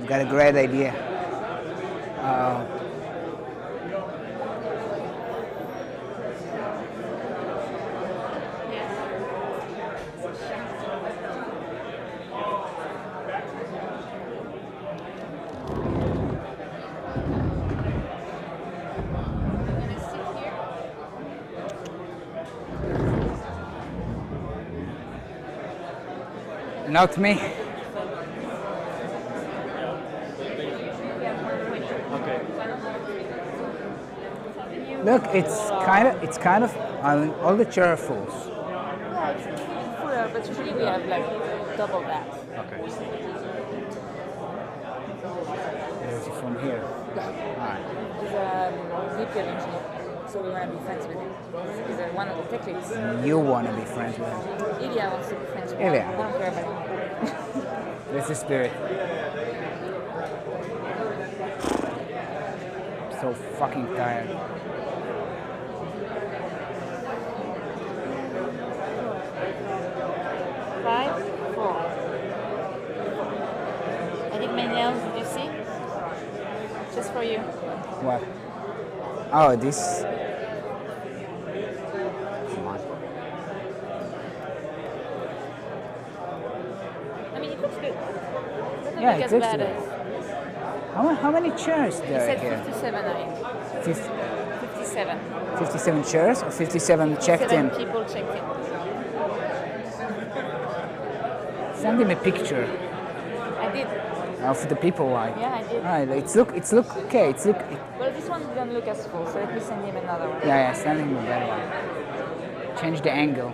got a great idea. Not me. Okay. Look, it's kind of all the chairs are full. Yeah, it's fuller, but usually we have like double that. Okay. There's it from here. Alright. He's a VP of engineering, so we want to be friends with him. He's one of the tech leads. You want to be friends with him. Ilya wants to be friends with him. Ilya. I don't care about him. That's the spirit. So fucking tired. Five, four. I did my nails, did you see? Just for you. What? Oh, this. Come on. I mean, it looks good. Doesn't Yeah, look it as looks bad good. as. How many chairs He there said here? 57, I 57. 57 chairs or 57 checked in? 7 people checked in. Send him a picture I did. of the people like. Yeah, I did. Alright, it's look okay. Well, this one doesn't look as full, so let me send him another one. Yeah, send him a better one. Change the angle.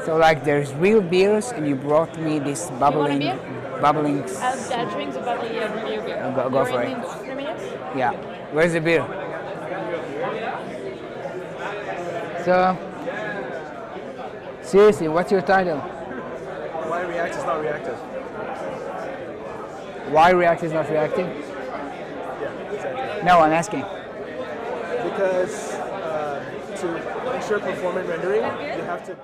So like there's real beers and you brought me this bubbling. I'll drink the bubbly beer. Go for it. In 3 minutes? Yeah. Where's the beer? So, seriously, what's your title? Why React is not reactive? Why React is not reactive? Yeah, exactly. No, I'm asking. Because to ensure performant rendering, you have to.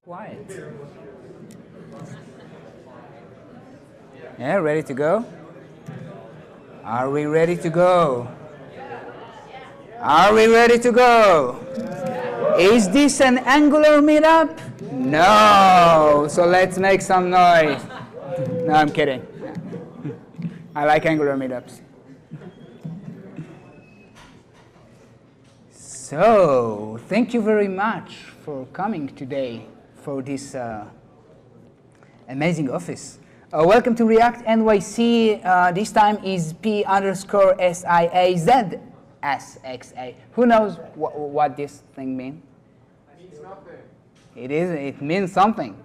Quiet. Yeah, ready to go? Are we ready to go? Are we ready to go? Is this an Angular meetup? No. So let's make some noise. No, I'm kidding. I like Angular meetups. So, thank you very much for coming today for this amazing office. Welcome to ReactNYC. This time is P_SIAZ. JSX. Who knows what this thing means? It means nothing. It means something.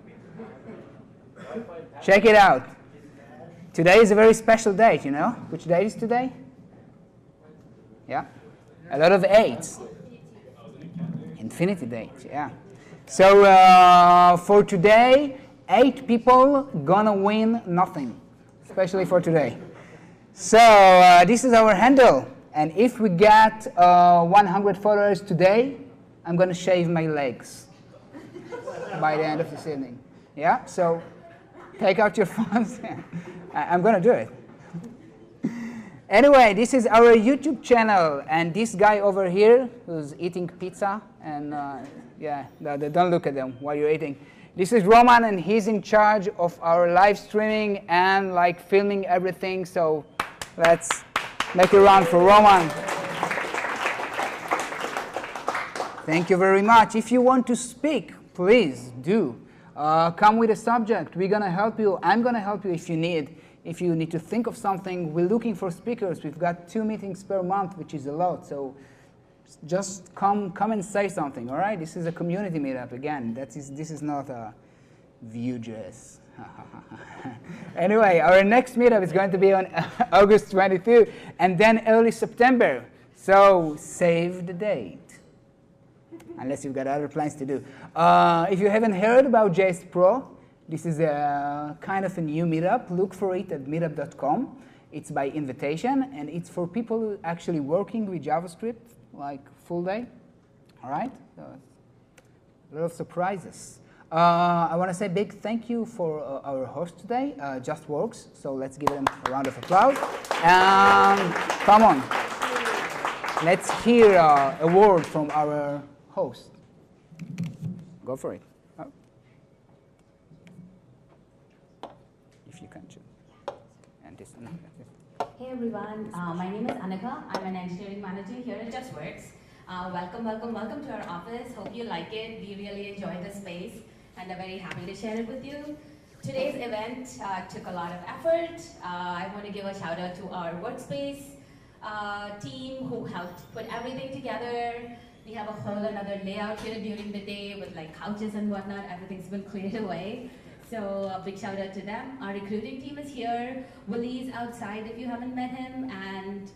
Check it out. Today is a very special date, you know? Which date is today? Yeah? A lot of 8s. Infinity date, yeah. So for today, 8 people gonna win nothing, especially for today. So this is our handle. And if we get 100 followers today, I'm gonna shave my legs by the end of this evening. Yeah, so take out your phones. I'm gonna do it. Anyway, this is our YouTube channel, and this guy over here who's eating pizza, and yeah, don't look at them while you're eating. This is Roman, and he's in charge of our live streaming and like filming everything. So let's make a round for Roman. Thank you very much. If you want to speak, please do. Come with a subject. We're gonna help you. I'm gonna help you if you need. If you need to think of something, we're looking for speakers. We've got 2 meetings per month, which is a lot. So just come and say something, all right? This is a community meetup. Again, this is not a Vue.js. Anyway, our next meetup is going to be on August 22, and then early September. So save the date, unless you've got other plans to do. If you haven't heard about JS Pro, this is a kind of a new meetup. Look for it at meetup.com. It's by invitation, and it's for people actually working with JavaScript, like full day. All right? So, a lot of surprises. I want to say a big thank you for our host today, JustWorks. So let's give them a round of applause. Come on. Let's hear a word from our host. Go for it. If you can choose. And this. Hey everyone, my name is Anika. I'm an engineering manager here at JustWorks. Welcome to our office. Hope you like it. We really enjoy the space, and I'm very happy to share it with you. Today's event took a lot of effort. I want to give a shout out to our workspace team who helped put everything together. We have a whole another layout here during the day with like couches and whatnot. Everything's been cleared away. So a big shout out to them. Our recruiting team is here. Willie's outside if you haven't met him, and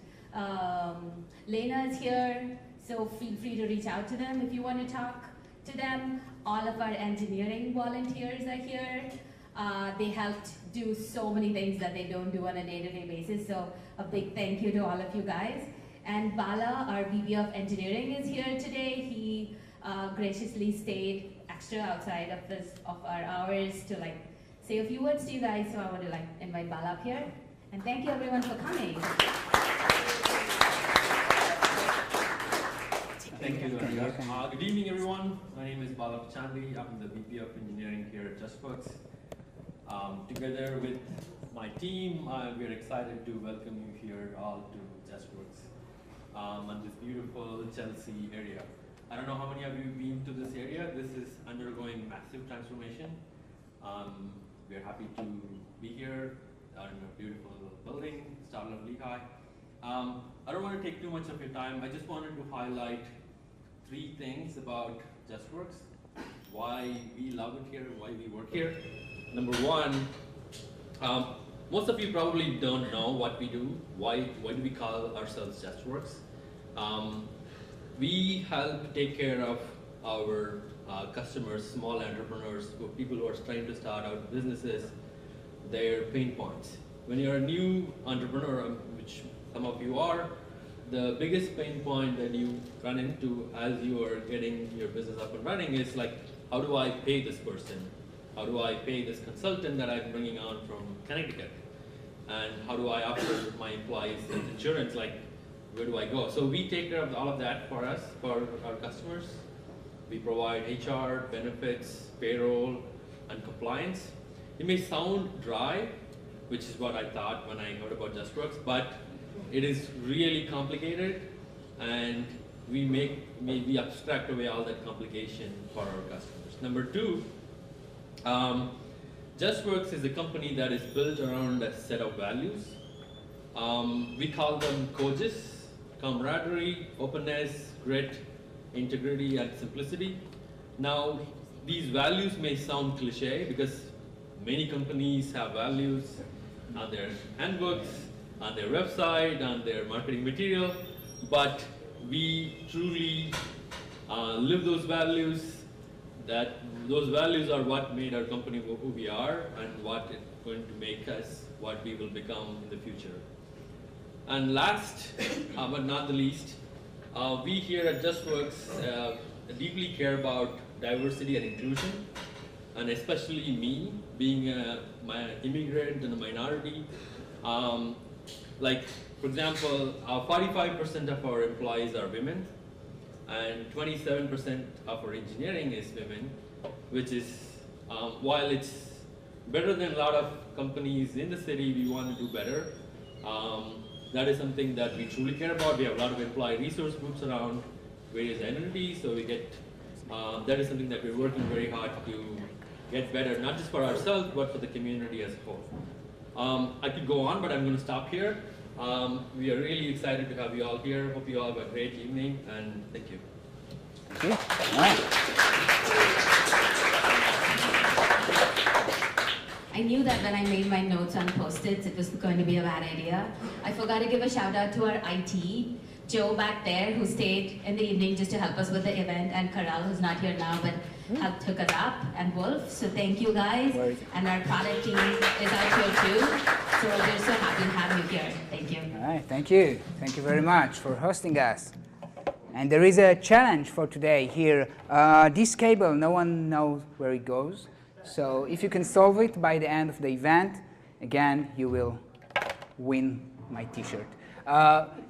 Lena is here. So feel free to reach out to them if you want to talk to them. All of our engineering volunteers are here. They helped do so many things that they don't do on a day-to-day basis. So a big thank you to all of you guys. And Bala, our VP of engineering, is here today. He graciously stayed extra outside of our hours to like say a few words to you guys. So I want to like invite Bala up here. And thank you everyone for coming. Thank you, Anika. Good evening, everyone. My name is Bala Chandli. I'm the VP of Engineering here at JustWorks. Together with my team, we're excited to welcome you here all to JustWorks on this beautiful Chelsea area. I don't know how many of you have been to this area. This is undergoing massive transformation. We're happy to be here in a beautiful building, Startup Lehigh. I don't want to take too much of your time. I just wanted to highlight 3 things about JustWorks, why we love it here, why we work here. Number 1, most of you probably don't know what we do. Why do we call ourselves JustWorks? We help take care of our customers, small entrepreneurs, people who are trying to start out businesses, their pain points. When you're a new entrepreneur, which some of you are, the biggest pain point that you run into as you are getting your business up and running is like, how do I pay this person? How do I pay this consultant that I'm bringing on from Connecticut? And how do I offer my employees insurance? Like, where do I go? So we take care of all of that for us, for our customers. We provide HR, benefits, payroll, and compliance. It may sound dry, which is what I thought when I heard about JustWorks, but it is really complicated, and we abstract away all that complication for our customers. Number 2, JustWorks is a company that is built around a set of values. We call them COGIS, camaraderie, openness, grit, integrity, and simplicity. Now, these values may sound cliche because many companies have values on their handbooks, on their website, on their marketing material, but we truly live those values. Those values are what made our company who we are and what is going to make us what we will become in the future. And last but not the least, we here at JustWorks deeply care about diversity and inclusion, and especially me, being my immigrant and a minority. Like, for example, 45% of our employees are women, and 27% of our engineering is women, which is, while it's better than a lot of companies in the city, we want to do better. That is something that we truly care about. We have a lot of employee resource groups around various entities, so we get, that is something that we're working very hard to get better, not just for ourselves, but for the community as a whole. I could go on, but I'm going to stop here. We are really excited to have you all here. Hope you all have a great evening, and thank you. Thank you. All right. I knew that when I made my notes on Post-its, it was going to be a bad idea. I forgot to give a shout out to our IT, Joe back there, who stayed in the evening just to help us with the event, and Karal, who's not here now, but helped hook us up, and Wolf. So thank you guys. And our product team is out here too. So we're so happy to have you here. Thank you. All right, thank you. Thank you very much for hosting us. And there is a challenge for today here. This cable, no one knows where it goes. So if you can solve it by the end of the event, again, you will win my t-shirt.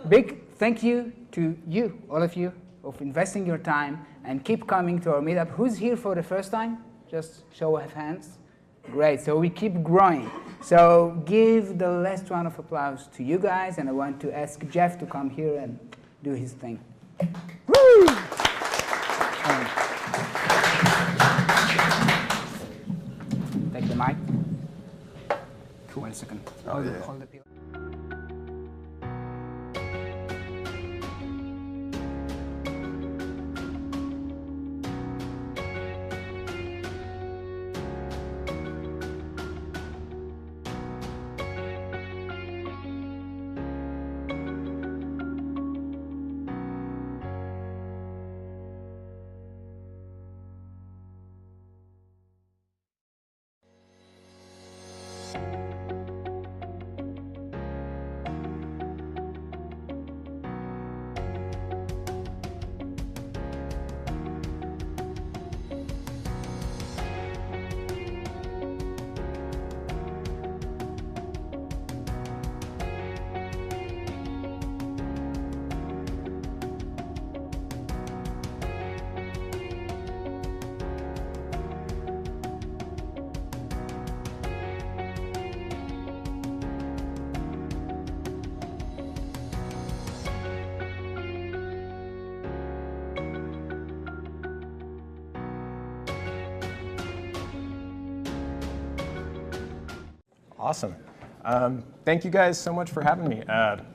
Big thank you to you, all of you, of investing your time and keep coming to our meetup. Who's here for the first time? Just show of hands. Great, so we keep growing. So give the last round of applause to you guys, and I want to ask Jeff to come here and do his thing. Woo! Take the mic. Cool. 1 second. Hold the pillow. Awesome. Thank you guys so much for having me. There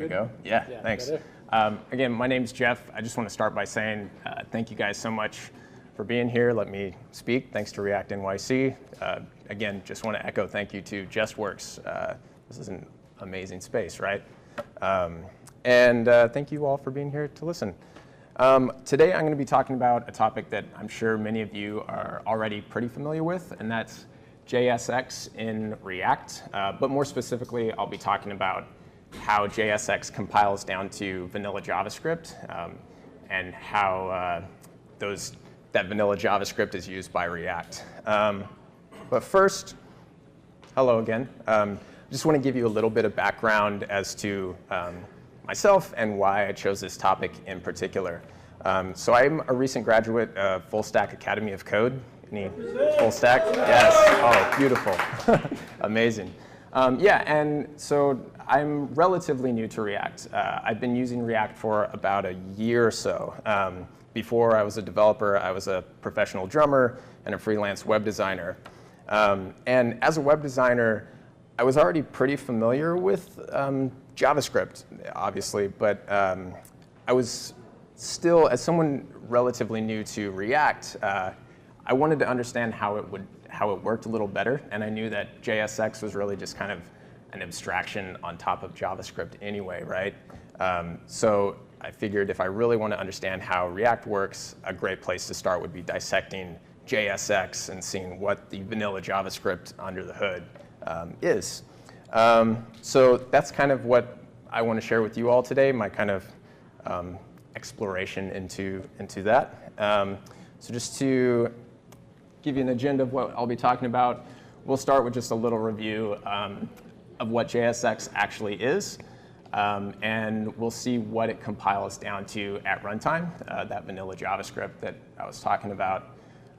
we go. Yeah, thanks. Again, my name's Jeff. I just want to start by saying thank you guys so much for being here. Let me speak. Thanks to ReactNYC. Again, just want to echo thank you to JustWorks. This is an amazing space, right? And thank you all for being here to listen. Today I'm going to be talking about a topic that I'm sure many of you are already pretty familiar with, and that's JSX in React. But more specifically, I'll be talking about how JSX compiles down to vanilla JavaScript and how that vanilla JavaScript is used by React. But first, hello again. Just want to give you a little bit of background as to myself and why I chose this topic in particular. So I'm a recent graduate of Full Stack Academy of Code. Any full stack? Yes. Oh, beautiful. Amazing. Yeah, and so I'm relatively new to React. I've been using React for about a year or so. Before I was a developer, I was a professional drummer and a freelance web designer. And as a web designer, I was already pretty familiar with JavaScript, obviously, but I was still, as someone relatively new to React, I wanted to understand how it worked a little better, and I knew that JSX was really just kind of an abstraction on top of JavaScript anyway, right? So I figured if I really want to understand how React works, a great place to start would be dissecting JSX and seeing what the vanilla JavaScript under the hood is. So that's kind of what I want to share with you all today, my kind of exploration into that. So just to give you an agenda of what I'll be talking about, we'll start with just a little review of what JSX actually is, and we'll see what it compiles down to at runtime, that vanilla JavaScript that I was talking about.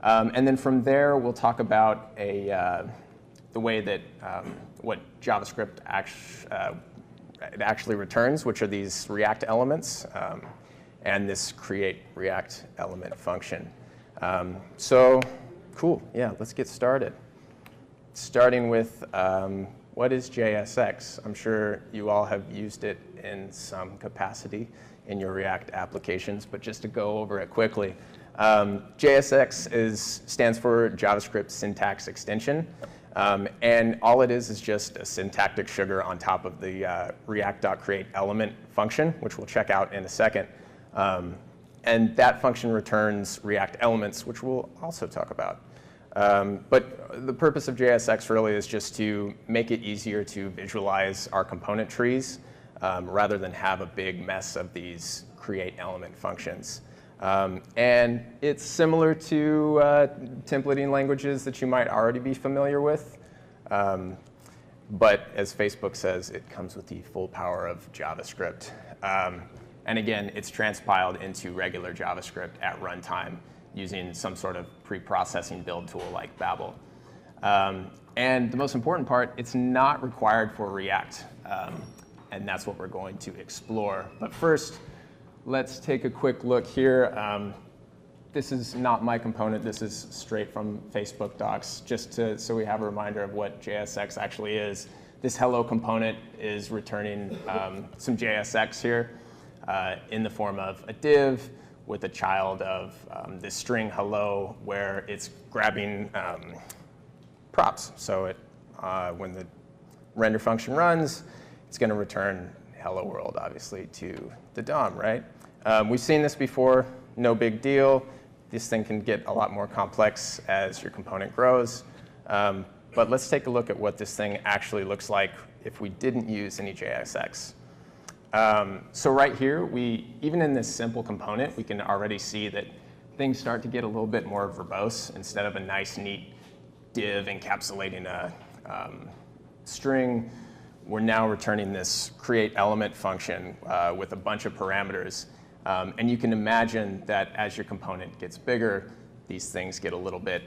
And then from there, we'll talk about the way that what JavaScript actually returns, which are these React elements, and this create React element function. So cool, yeah, let's get started. Starting with what is JSX? I'm sure you all have used it in some capacity in your React applications, but just to go over it quickly. JSX stands for JavaScript Syntax Extension, and all it is just a syntactic sugar on top of the React.createElement function, which we'll check out in a second. And that function returns React elements, which we'll also talk about. But the purpose of JSX really is just to make it easier to visualize our component trees rather than have a big mess of these create element functions. And it's similar to templating languages that you might already be familiar with. But as Facebook says, it comes with the full power of JavaScript. And again, it's transpiled into regular JavaScript at runtime using some sort of pre-processing build tool like Babel. And the most important part, it's not required for React. And that's what we're going to explore. But first, let's take a quick look here. This is not my component. This is straight from Facebook docs, just so we have a reminder of what JSX actually is. This hello component is returning some JSX here in the form of a div with a child of this string hello, where it's grabbing props. So when the render function runs, it's going to return hello world, obviously, to the DOM, right? We've seen this before, no big deal. This thing can get a lot more complex as your component grows. But let's take a look at what this thing actually looks like if we didn't use any JSX. So right here, even in this simple component, we can already see that things start to get a little bit more verbose. Instead of a nice, neat div encapsulating a string, we're now returning this create element function with a bunch of parameters. And you can imagine that as your component gets bigger, these things get a little bit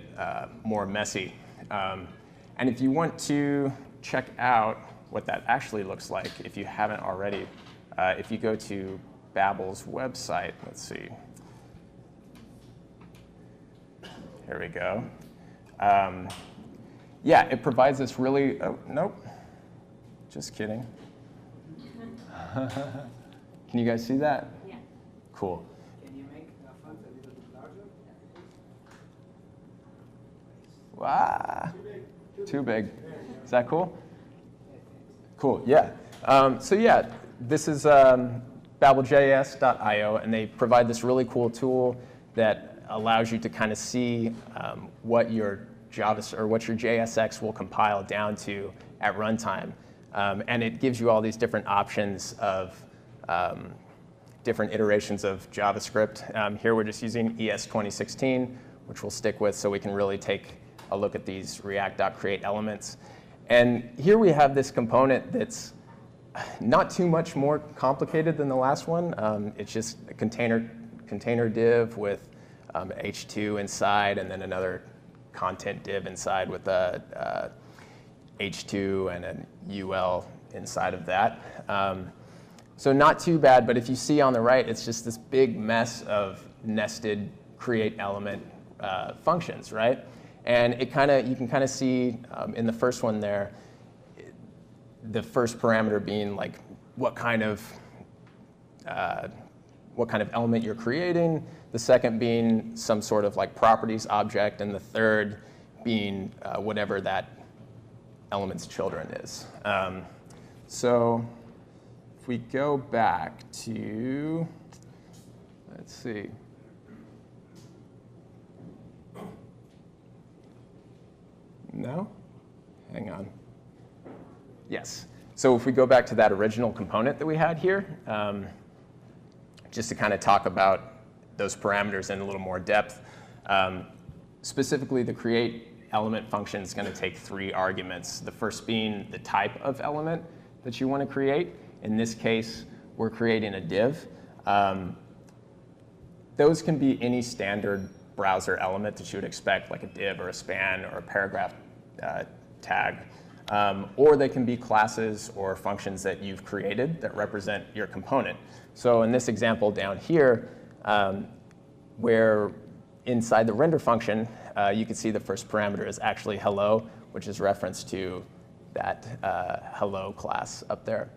more messy. And if you want to check out what that actually looks like, if you haven't already, if you go to Babel's website, let's see. Here we go. Yeah, it provides this really, oh, nope, just kidding. Can you guys see that? Yeah. Cool. Can you make the font a little bit larger? Wow. Too big. Is that cool? Cool, yeah. So yeah, this is babeljs.io, and they provide this really cool tool that allows you to kind of see what your JSX will compile down to at runtime. And it gives you all these different options of different iterations of JavaScript. Here we're just using ES 2016, which we'll stick with so we can really take a look at these React.create elements. And here we have this component that's not too much more complicated than the last one. It's just a container div with h2 inside, and then another content div inside with a h2 and an ul inside of that. So not too bad, but if you see on the right, it's just this big mess of nested create element functions, right? And you can kind of see in the first one there, the first parameter being like what kind of element you're creating, the second being some sort of like properties object, and the third being whatever that element's children is. So if we go back to, let's see. No? Hang on. Yes. So if we go back to that original component that we had here, just to kind of talk about those parameters in a little more depth, specifically the create element function is going to take 3 arguments. The first being the type of element that you want to create. In this case, we're creating a div. Those can be any standard browser element that you would expect, like a div or a span or a paragraph tag. Or they can be classes or functions that you've created that represent your component. So in this example down here, where inside the render function, you can see the first parameter is actually hello, which is reference to that hello class up there.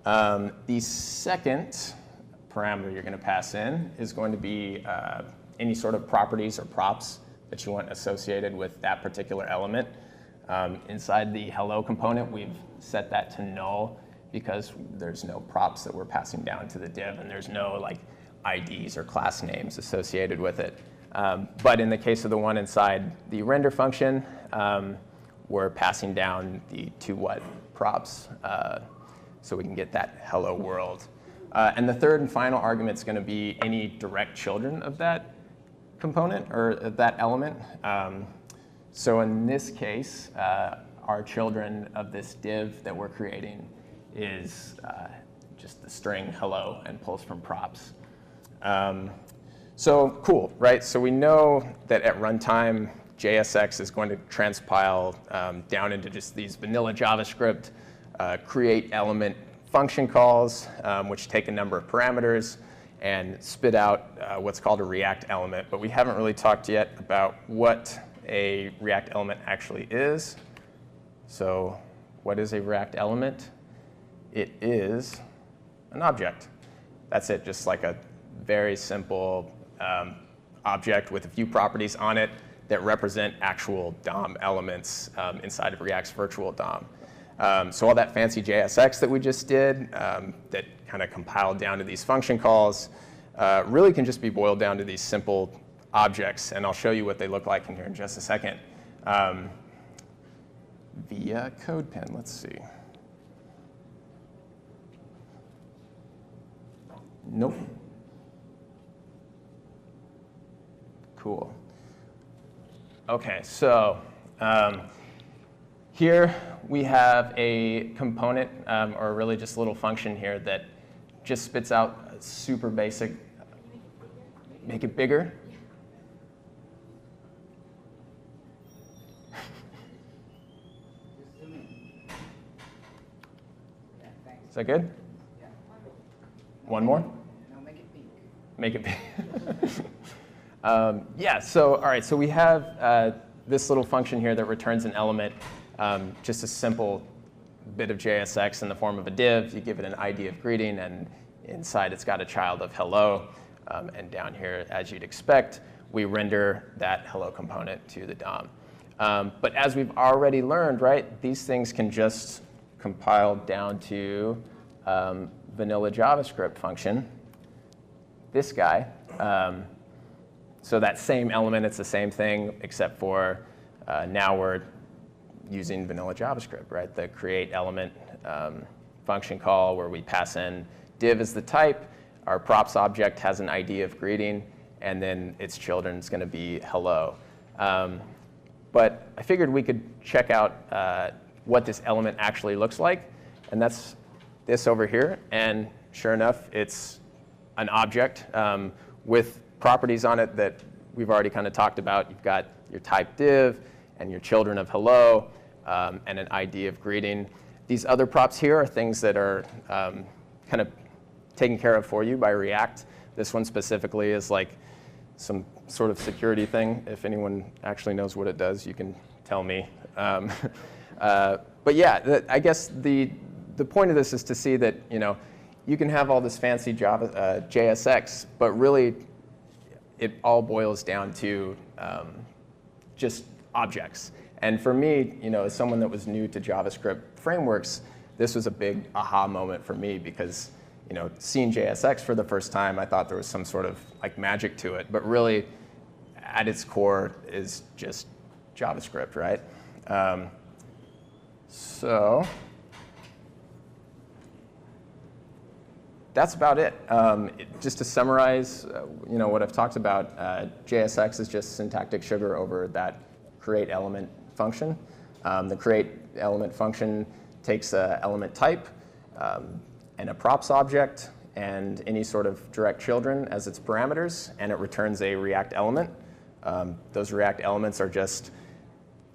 The second parameter you're going to pass in is going to be any sort of properties or props that you want associated with that particular element. Inside the hello component, we've set that to null because there's no props that we're passing down to the div, and there's no like IDs or class names associated with it. But in the case of the one inside the render function, we're passing down the to_what props so we can get that hello world. And the third and final argument is going to be any direct children of that component or that element. So in this case, our children of this div that we're creating is just the string hello and pulls from props. So cool, right? So we know that at runtime, JSX is going to transpile down into just these vanilla JavaScript create element function calls, which take a number of parameters and spit out what's called a React element. But we haven't really talked yet about what a React element actually is. So what is a React element? It is an object. That's it, just like a very simple object with a few properties on it that represent actual DOM elements inside of React's virtual DOM. So all that fancy JSX that we just did that kind of compiled down to these function calls really can just be boiled down to these simple objects, and I'll show you what they look like in here in just a second. Via CodePen, let's see. Nope. Cool. Okay, so here we have a component, or really just a little function here that just spits out a super basic, make it bigger. Is that good? Yeah. One more? Now make it pink. Make it pink. Yeah, so all right, so we have this little function here that returns an element, just a simple bit of JSX in the form of a div. You give it an ID of greeting, and inside it's got a child of hello. And down here, as you'd expect, we render that hello component to the DOM. But as we've already learned, right, these things can just compile down to vanilla JavaScript function, this guy. So that same element, it's the same thing, except for now we're using vanilla JavaScript, right? The create element function call where we pass in div as the type, our props object has an ID of greeting, and then its children is going to be hello. But I figured we could check out what this element actually looks like, and that's this over here. And sure enough, it's an object with properties on it that we've already kind of talked about. You've got your type div and your children of hello and an ID of greeting. These other props here are things that are kind of taken care of for you by React. This one specifically is like some sort of security thing. If anyone actually knows what it does, you can tell me. But yeah, I guess the point of this is to see that you can have all this fancy Java JSX, but really it all boils down to just objects. And for me, as someone that was new to JavaScript frameworks, this was a big aha moment for me because seeing JSX for the first time, I thought there was some sort of magic to it, but really at its core is just JavaScript, right? So that's about it. Just to summarize, what I've talked about, JSX is just syntactic sugar over that create element function. The create element function takes an element type and a props object and any sort of direct children as its parameters, and it returns a React element. Those React elements are just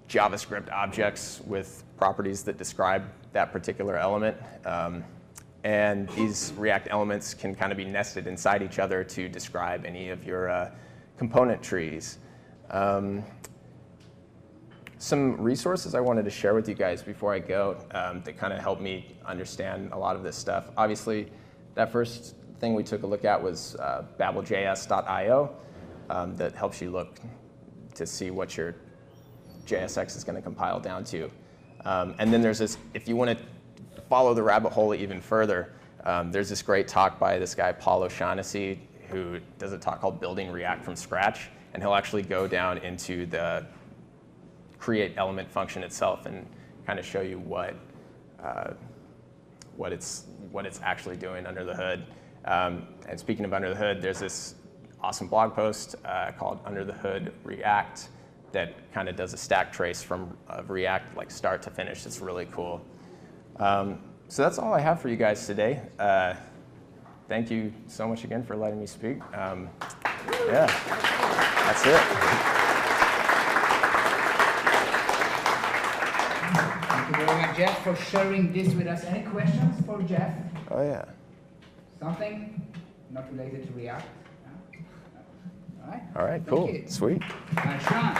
JavaScript objects with properties that describe that particular element. And these React elements can kind of be nested inside each other to describe any of your component trees. Some resources I wanted to share with you guys before I go that kind of helped me understand a lot of this stuff. Obviously, that first thing we took a look at was babbeljs.io that helps you look to see what your JSX is going to compile down to. And then there's this, if you want to follow the rabbit hole even further, there's this great talk by this guy, Paul O'Shaughnessy, who does a talk called Building React from Scratch. And he'll actually go down into the create element function itself and kind of show you what it's actually doing under the hood. And speaking of under the hood, there's this awesome blog post called Under the Hood React that kind of does a stack trace from React, like start to finish. It's really cool. So that's all I have for you guys today. Thank you so much again for letting me speak. Yeah, that's it. Thank you very much, Jeff, for sharing this with us. Any questions for Jeff? Oh, yeah. Something not related to React? No? All right. All right, cool. Thank you. Sweet. Shawn.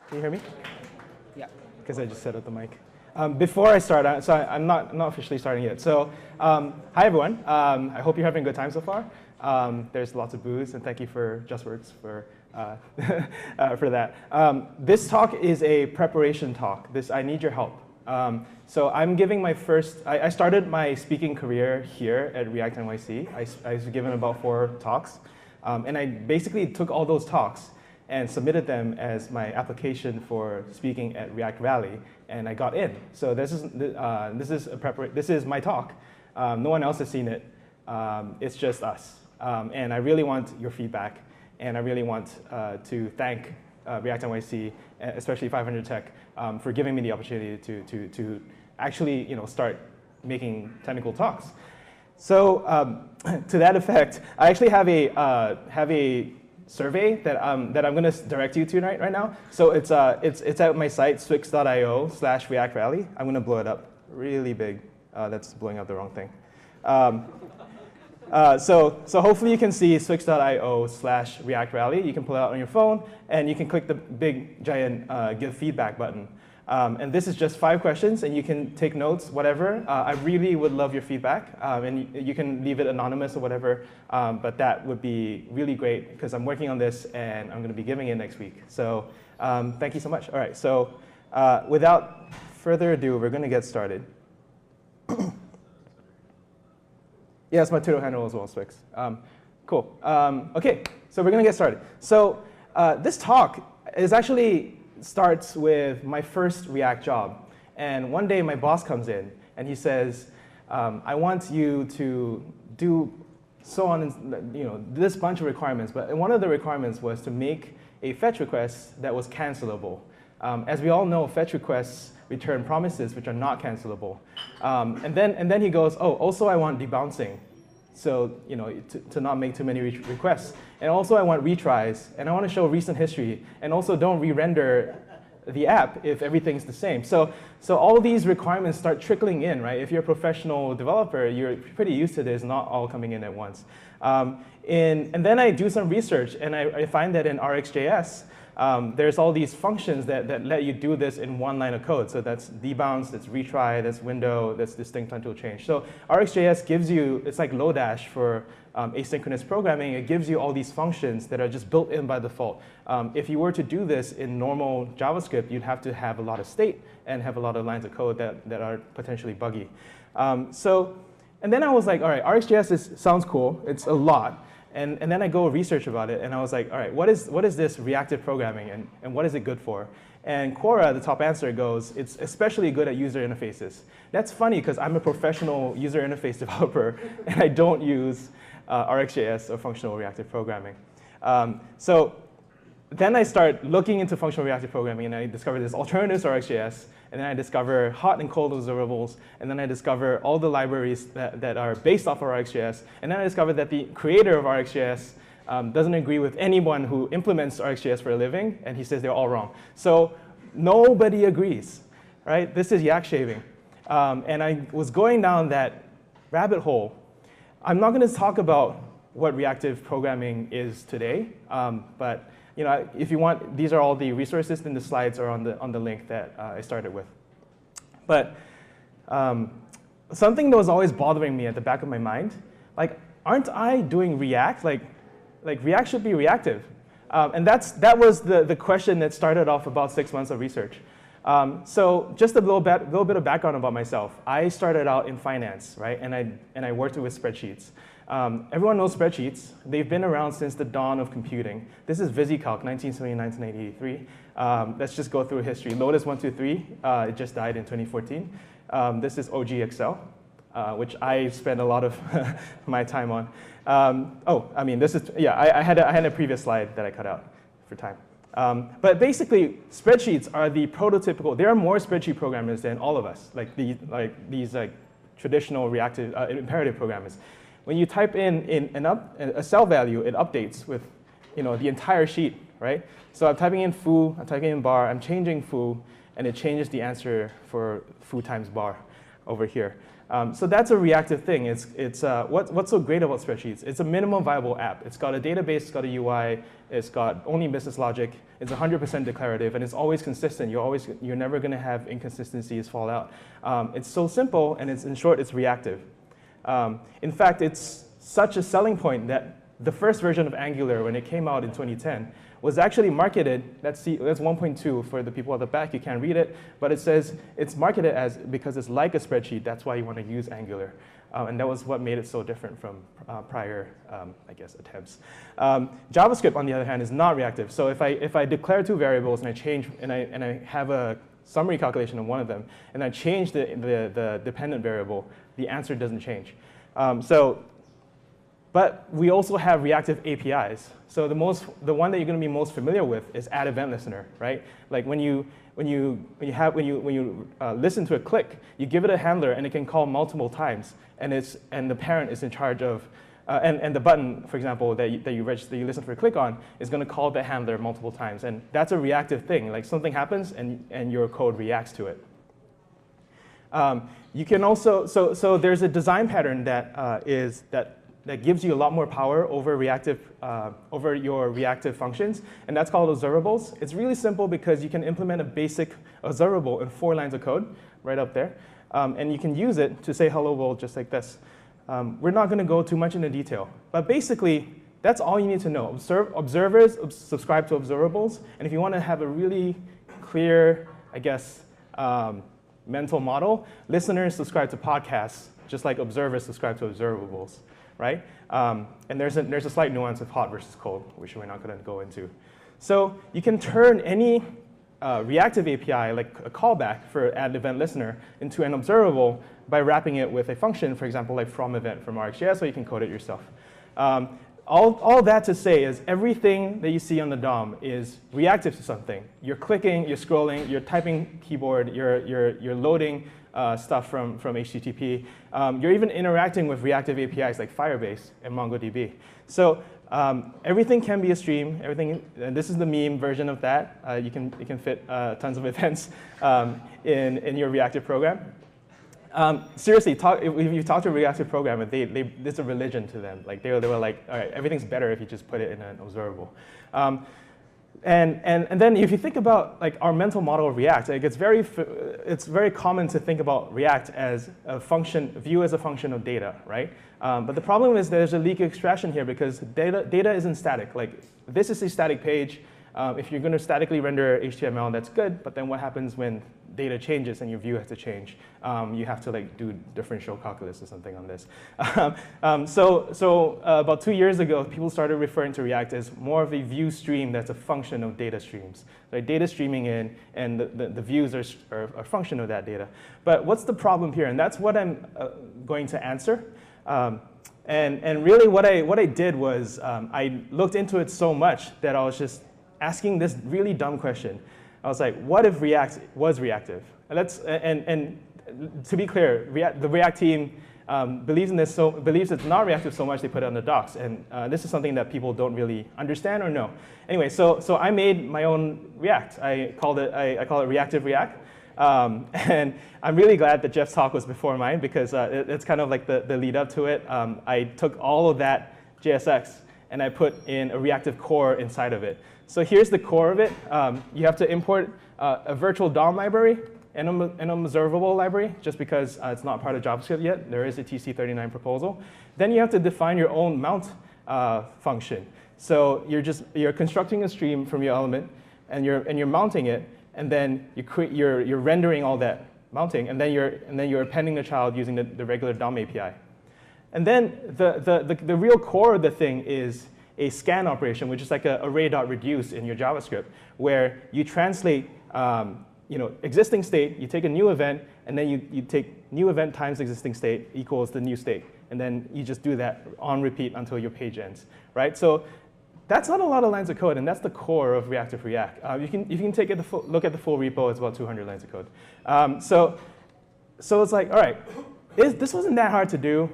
Can you hear me? Yeah. Because I just set up the mic. Before I start, so I'm not officially starting yet. So hi, everyone. I hope you're having a good time so far. There's lots of booze, and thank you for JustWorks for that. This talk is a preparation talk. I need your help. So I'm giving my first, I started my speaking career here at ReactNYC. I was given about 4 talks. And I basically took all those talks and submitted them as my application for speaking at React Valley, and I got in. So this is my talk. No one else has seen it. It's just us. And I really want your feedback, and I really want to thank ReactNYC, especially 500 Tech, for giving me the opportunity to actually start making technical talks. So to that effect, I actually have a survey that I'm going to direct you to right now. So it's at my site, swix.io/React Valley. I'm going to blow it up really big. That's blowing up the wrong thing. So hopefully you can see swix.io/React Valley. You can pull it out on your phone, and you can click the big, giant give feedback button. And this is just 5 questions, and you can take notes, whatever. I really would love your feedback, and you can leave it anonymous or whatever, but that would be really great, because I'm working on this, and I'm going to be giving it next week. So thank you so much. All right, so without further ado, we're going to get started. Yeah, it's my Twitter handle as well, Swix. Cool. OK, so we're going to get started. So this talk is actually starts with my first React job. And one day my boss comes in and he says, I want you to do so on, and this bunch of requirements. But one of the requirements was to make a fetch request that was cancelable. As we all know, fetch requests return promises which are not cancelable. And then he goes, oh, also I want debouncing. So to not make too many requests. And also I want retries, and I want to show recent history, and also don't re-render the app if everything's the same. So all these requirements start trickling in, right? If you're a professional developer, you're pretty used to this, not all coming in at once. And then I do some research, and I find that in RxJS, there's all these functions that let you do this in one line of code. So that's debounce, that's retry, that's window, that's distinct until change. So RxJS gives you, it's like Lodash for asynchronous programming. It gives you all these functions that are just built in by default. If you were to do this in normal JavaScript, you'd have to have a lot of state and have a lot of lines of code that are potentially buggy. And then I was like, all right, RxJS sounds cool. It's a lot. And then I go research about it, and I was like, all right, what is this reactive programming, and what is it good for? And Quora, the top answer, goes, it's especially good at user interfaces. That's funny, because I'm a professional user interface developer, and I don't use RxJS or functional reactive programming. So then I start looking into functional reactive programming, and I discover there's alternatives to RxJS, and then I discover hot and cold observables, and then I discover all the libraries that are based off of RxJS, and then I discover that the creator of RxJS doesn't agree with anyone who implements RxJS for a living, and he says they're all wrong. So nobody agrees, right? This is yak shaving. And I was going down that rabbit hole. I'm not going to talk about what reactive programming is today, but if you want, these are all the resources, and the slides are on the link that I started with. But something that was always bothering me at the back of my mind, like, aren't I doing React? Like React should be reactive. And that was the question that started off about 6 months of research. So just a little bit of background about myself. I started out in finance, right? And I worked with spreadsheets. Everyone knows spreadsheets. They've been around since the dawn of computing. This is VisiCalc, 1979 to 1983. Let's just go through history. Lotus 123, it just died in 2014. This is OG Excel, which I spent a lot of my time on. I had a previous slide that I cut out for time. But basically, spreadsheets are the prototypical. There are more spreadsheet programmers than all of us, like these traditional reactive imperative programmers. When you type in a cell value, it updates with the entire sheet, right? So I'm typing in foo, I'm typing in bar, I'm changing foo, and it changes the answer for foo times bar over here. So that's a reactive thing. What's so great about spreadsheets? It's a minimum viable app. It's got a database, it's got a UI, it's got only business logic, it's 100% declarative, and it's always consistent. You're never going to have inconsistencies fall out. It's so simple, and in short, it's reactive. In fact, it's such a selling point that the first version of Angular, when it came out in 2010, was actually marketed, that's 1.2 for the people at the back, you can't read it, but it says it's marketed as, because it's like a spreadsheet, that's why you want to use Angular. And that was what made it so different from prior, I guess, attempts. JavaScript, on the other hand, is not reactive. So if I declare two variables and I change, and I have a summary calculation of one of them, and I change the dependent variable, the answer doesn't change. But we also have reactive APIs. So the one that you're going to be most familiar with is add event listener, right? Like when you listen to a click, you give it a handler and it can call multiple times, and the parent is in charge of, and the button, for example, that you listen for a click on is going to call the handler multiple times, and that's a reactive thing. Like something happens and your code reacts to it. You can also so there's a design pattern that gives you a lot more power over your reactive functions, and that's called observables. It's really simple because you can implement a basic observable in 4 lines of code right up there, and you can use it to say hello world just like this. We're not going to go too much into detail, but basically that's all you need to know. Observers subscribe to observables, and if you want to have a really clear, I guess, mental model, listeners subscribe to podcasts just like observers subscribe to observables. Right? And there's a slight nuance of hot versus cold, which we're not going to go into. So you can turn any reactive API, like a callback for add event listener, into an observable by wrapping it with a function, for example, like from event from RxJS, or you can code it yourself. All that to say is everything that you see on the DOM is reactive to something. You're clicking, you're scrolling, you're typing keyboard, you're loading stuff from HTTP. You're even interacting with reactive APIs like Firebase and MongoDB. So everything can be a stream. And this is the meme version of that. You can fit tons of events in your reactive program. Seriously, if you talk to a reactive programmer, it's a religion to them. Like they were like, all right, everything's better if you just put it in an observable. And then if you think about like our mental model of React, like it's very common to think about React as a function, view as a function of data, right? But the problem is there's a leak extraction here because data isn't static. Like this is a static page. If you're going to statically render HTML, that's good. But then what happens when data changes and your view has to change? You have to like do differential calculus or something on this. So about 2 years ago, people started referring to React as more of a view stream that's a function of data streams. Right? Data streaming in, and the views are a function of that data. But what's the problem here? And that's what I'm going to answer. And really what I did was I looked into it so much that I was just asking this really dumb question. I was like, what if React was reactive? And to be clear, the React team believes in this, believes it's not reactive so much they put it on the docs. And this is something that people don't really understand or know. Anyway, so I made my own React. I call it Reactive React. And I'm really glad that Jeff's talk was before mine because it's kind of like the lead up to it. I took all of that JSX and I put in a reactive core inside of it. So here's the core of it. You have to import a virtual DOM library and an observable library, just because it's not part of JavaScript yet. There is a TC39 proposal. Then you have to define your own mount function. So you're constructing a stream from your element, and you're mounting it, and then you're rendering all that mounting, and then you're appending the child using the regular DOM API. And then the real core of the thing is a scan operation, which is like a array.reduce in your JavaScript, where you translate existing state, you take a new event, and then you take new event times existing state equals the new state. And then you just do that on repeat until your page ends, right? So that's not a lot of lines of code, and that's the core of Reactive React. You can take a look at the full repo. It's about 200 lines of code. So it's like, all right, this wasn't that hard to do.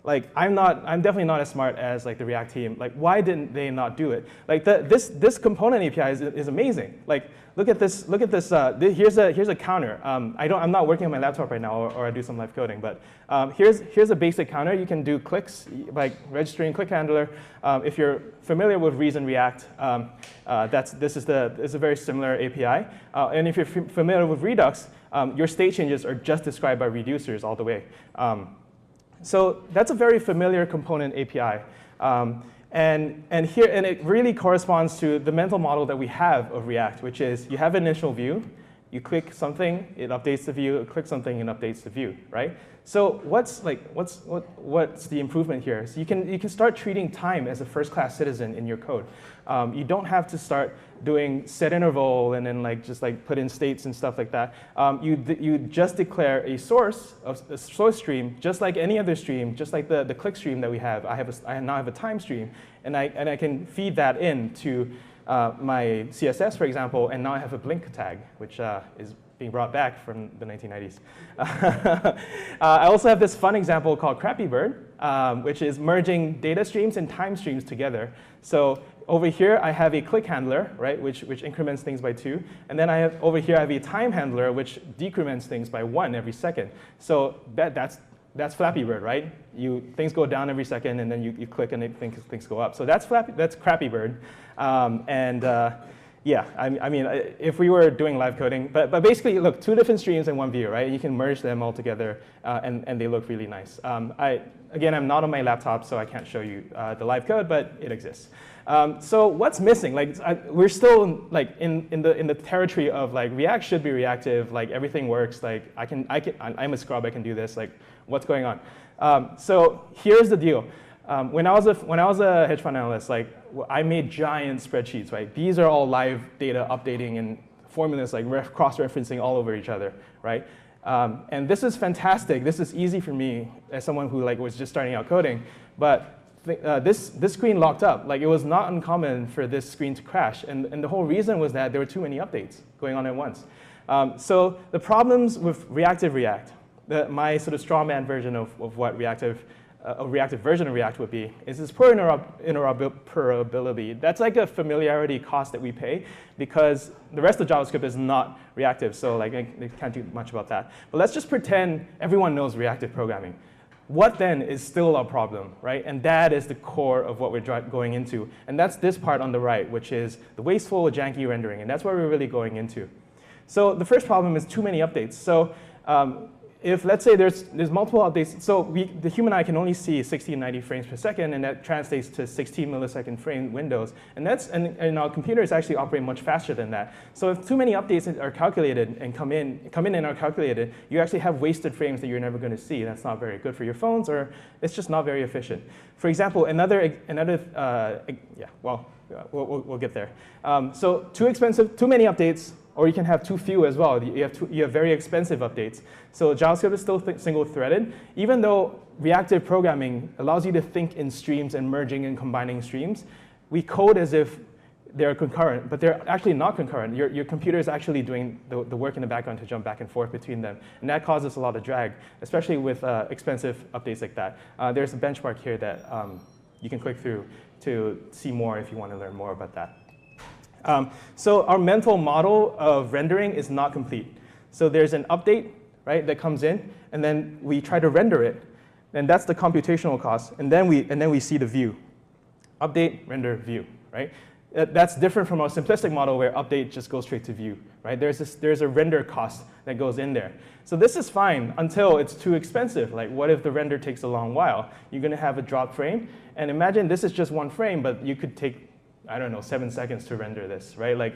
like I'm definitely not as smart as like the React team. Like, why didn't they not do it? Like this component API is amazing. Like, look at this. Here's a counter. I'm not working on my laptop right now, or I do some live coding. But here's a basic counter. You can do clicks, like registering click handler. If you're familiar with Reason React, this is a very similar API. And if you're familiar with Redux, your state changes are just described by reducers all the way. So that's a very familiar component API. And it really corresponds to the mental model that we have of React, which is you have an initial view, you click something, it updates the view, click something, and updates the view, right? So what's the improvement here? So you can start treating time as a first-class citizen in your code. You don't have to start doing set interval and then just put in states and stuff like that. You just declare a source stream, just like any other stream, just like the click stream that we have. I now have a time stream, and I can feed that into my CSS, for example, and now I have a blink tag, which is being brought back from the 1990s. I also have this fun example called Crappy Bird, which is merging data streams and time streams together. So over here, I have a click handler, right, which increments things by 2. And then over here, I have a time handler, which decrements things by 1 every second. So that's Flappy Bird, right? Things go down every second, and then you click, and things go up. So that's Crappy Bird. Yeah, I mean, if we were doing live coding, but basically, look, 2 different streams in one view, right? You can merge them all together, and they look really nice. Again, I'm not on my laptop, so I can't show you the live code, but it exists. So what's missing? We're still in the territory of React should be reactive, everything works. I'm a scrub, I can do this. What's going on? So here's the deal. When I was a hedge fund analyst, I made giant spreadsheets, right? These are all live data updating and formulas cross-referencing all over each other, right? And this is fantastic. This is easy for me as someone who was just starting out coding. But this screen locked up. It was not uncommon for this screen to crash. And the whole reason was that there were too many updates going on at once. So the problems with Reactive React, my sort of straw man version of what a reactive version of React would be, is this poor interoperability. That's like a familiarity cost that we pay because the rest of JavaScript is not reactive, so they can't do much about that. But let's just pretend everyone knows reactive programming. What then is still a problem, right? And that is the core of what we're going into. And that's this part on the right, which is the wasteful, janky rendering. And that's what we're really going into. So the first problem is too many updates. So if, let's say, there's multiple updates, so the human eye can only see 60 and 90 frames per second, and that translates to 16 millisecond frame windows. And our computers actually operate much faster than that. So if too many updates are calculated and come in and are calculated, you actually have wasted frames that you're never going to see. That's not very good for your phones, or it's just not very efficient. For example, we'll get there. So too many updates, or you can have too few as well. You have very expensive updates. So JavaScript is still single-threaded, even though reactive programming allows you to think in streams and merging and combining streams. We code as if they're concurrent, but they're actually not concurrent. Your computer is actually doing the work in the background to jump back and forth between them. And that causes a lot of drag, especially with expensive updates like that. There's a benchmark here that you can click through to see more if you want to learn more about that. So our mental model of rendering is not complete. So there's an update, right, that comes in, and then we try to render it. And that's the computational cost. And then we see the view. Update, render, view, right? That's different from our simplistic model where update just goes straight to view, right? There's a render cost that goes in there. So this is fine until it's too expensive. What if the render takes a long while? You're going to have a drop frame. And imagine this is just one frame, but you could take, I don't know, 7 seconds to render this, right?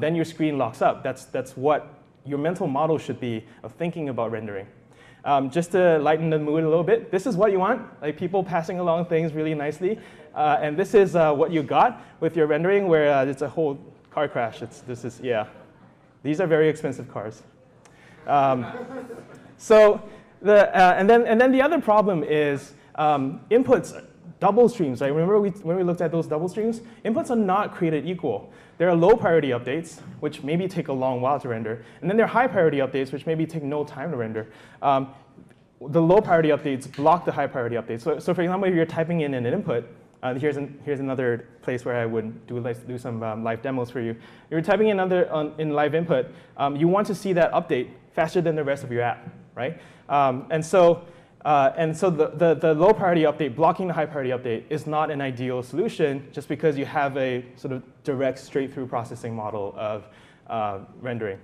Then your screen locks up. That's what your mental model should be of thinking about rendering. Just to lighten the mood a little bit, this is what you want, people passing along things really nicely. And this is what you got with your rendering, where it's a whole car crash. These are very expensive cars. So and then the other problem is inputs. Double streams, right? Remember when we looked at those double streams? Inputs are not created equal. There are low priority updates, which maybe take a long while to render. And then there are high priority updates, which maybe take no time to render. the low priority updates block the high priority updates. So for example, if you're typing in an input, here's another place where I would do some live demos for you. You're typing in in live input. You want to see that update faster than the rest of your app, right? And so the low priority update blocking the high priority update is not an ideal solution just because you have a sort of direct straight-through processing model of rendering.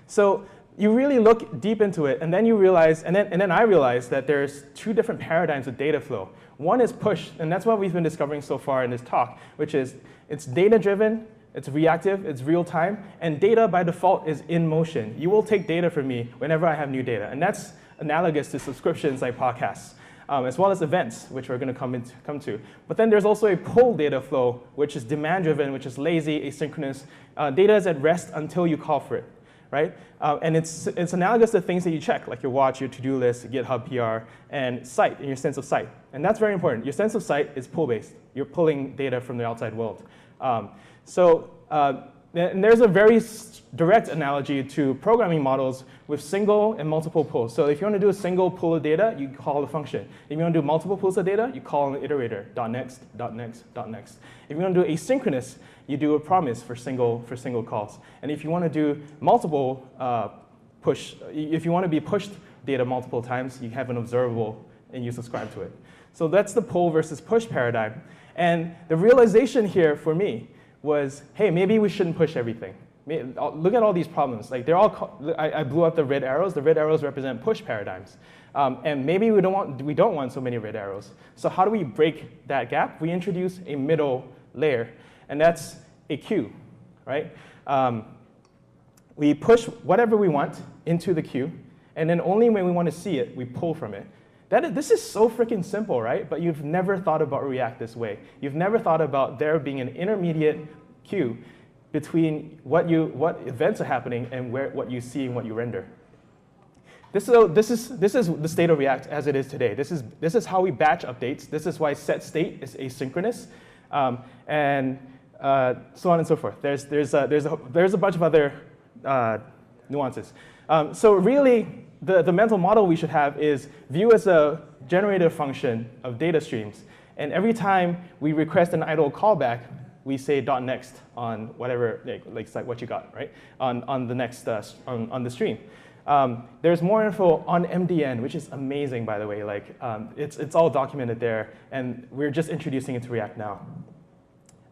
So you really look deep into it, and then you realize, and then I realized that there's two different paradigms of data flow. One is push, and that's what we've been discovering so far in this talk, which is it's data-driven, it's reactive, it's real-time, and data by default is in motion. You will take data from me whenever I have new data, and that's analogous to subscriptions like podcasts, as well as events, which we're going to come to. But then there's also a pull data flow, which is demand-driven, which is lazy, asynchronous. Data is at rest until you call for it, right? And it's analogous to things that you check, like your watch, your to-do list, GitHub PR, and sight, and your sense of sight. And that's very important. Your sense of sight is pull-based. You're pulling data from the outside world. And there's a very direct analogy to programming models with single and multiple pulls. So if you want to do a single pull of data, you call a function. If you want to do multiple pulls of data, you call an iterator, .next, .next, .next. If you want to do asynchronous, you do a promise for single calls. And if you want to do multiple if you want to be pushed data multiple times, you have an observable and you subscribe to it. So that's the pull versus push paradigm. And the realization here for me was, hey, maybe we shouldn't push everything. Look at all these problems. Like I blew up the red arrows. The red arrows represent push paradigms. And maybe we don't want so many red arrows. So how do we break that gap? We introduce a middle layer, and that's a queue, right? We push whatever we want into the queue, and then only when we want to see it, we pull from it. This is so freaking simple, right? But you've never thought about React this way. You've never thought about there being an intermediate queue between what events are happening and what you see and what you render. This is the state of React as it is today. This is how we batch updates. This is why setState is asynchronous, and so on and so forth. There's a bunch of other nuances. So really, the mental model we should have is view as a generative function of data streams. And every time we request an idle callback, we say .next on whatever, like what you got, right? On the next on the stream. There's more info on MDN, which is amazing, by the way. Like it's all documented there, and we're just introducing it to React now.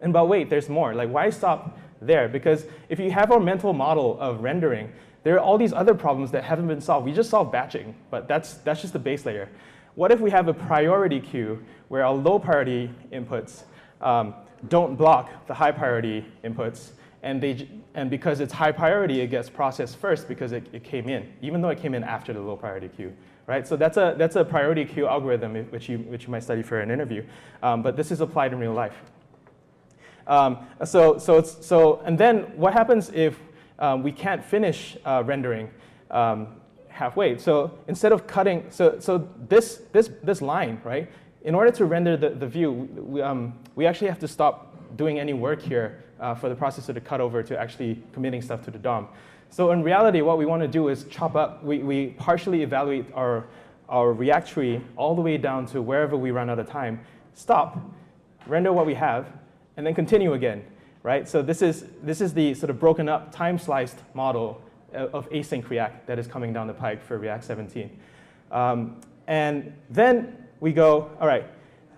But wait, there's more. Like, why stop there? Because if you have our mental model of rendering, there are all these other problems that haven't been solved. We just solved batching, but that's just the base layer. What if we have a priority queue where our low priority inputs don't block the high priority inputs, and because it's high priority, it gets processed first because it came in, even though it came in after the low priority queue, right? So that's a priority queue algorithm which you might study for an interview, but this is applied in real life. And then what happens if we can't finish rendering halfway? So instead of cutting, so this line, right? In order to render the view, we actually have to stop doing any work here for the processor to cut over to actually committing stuff to the DOM. So in reality, what we want to do is chop up. We partially evaluate our React tree all the way down to wherever we run out of time. Stop, render what we have, and then continue again, right? So this is the sort of broken up, time sliced model of async React that is coming down the pike for React 17. And then we go, all right,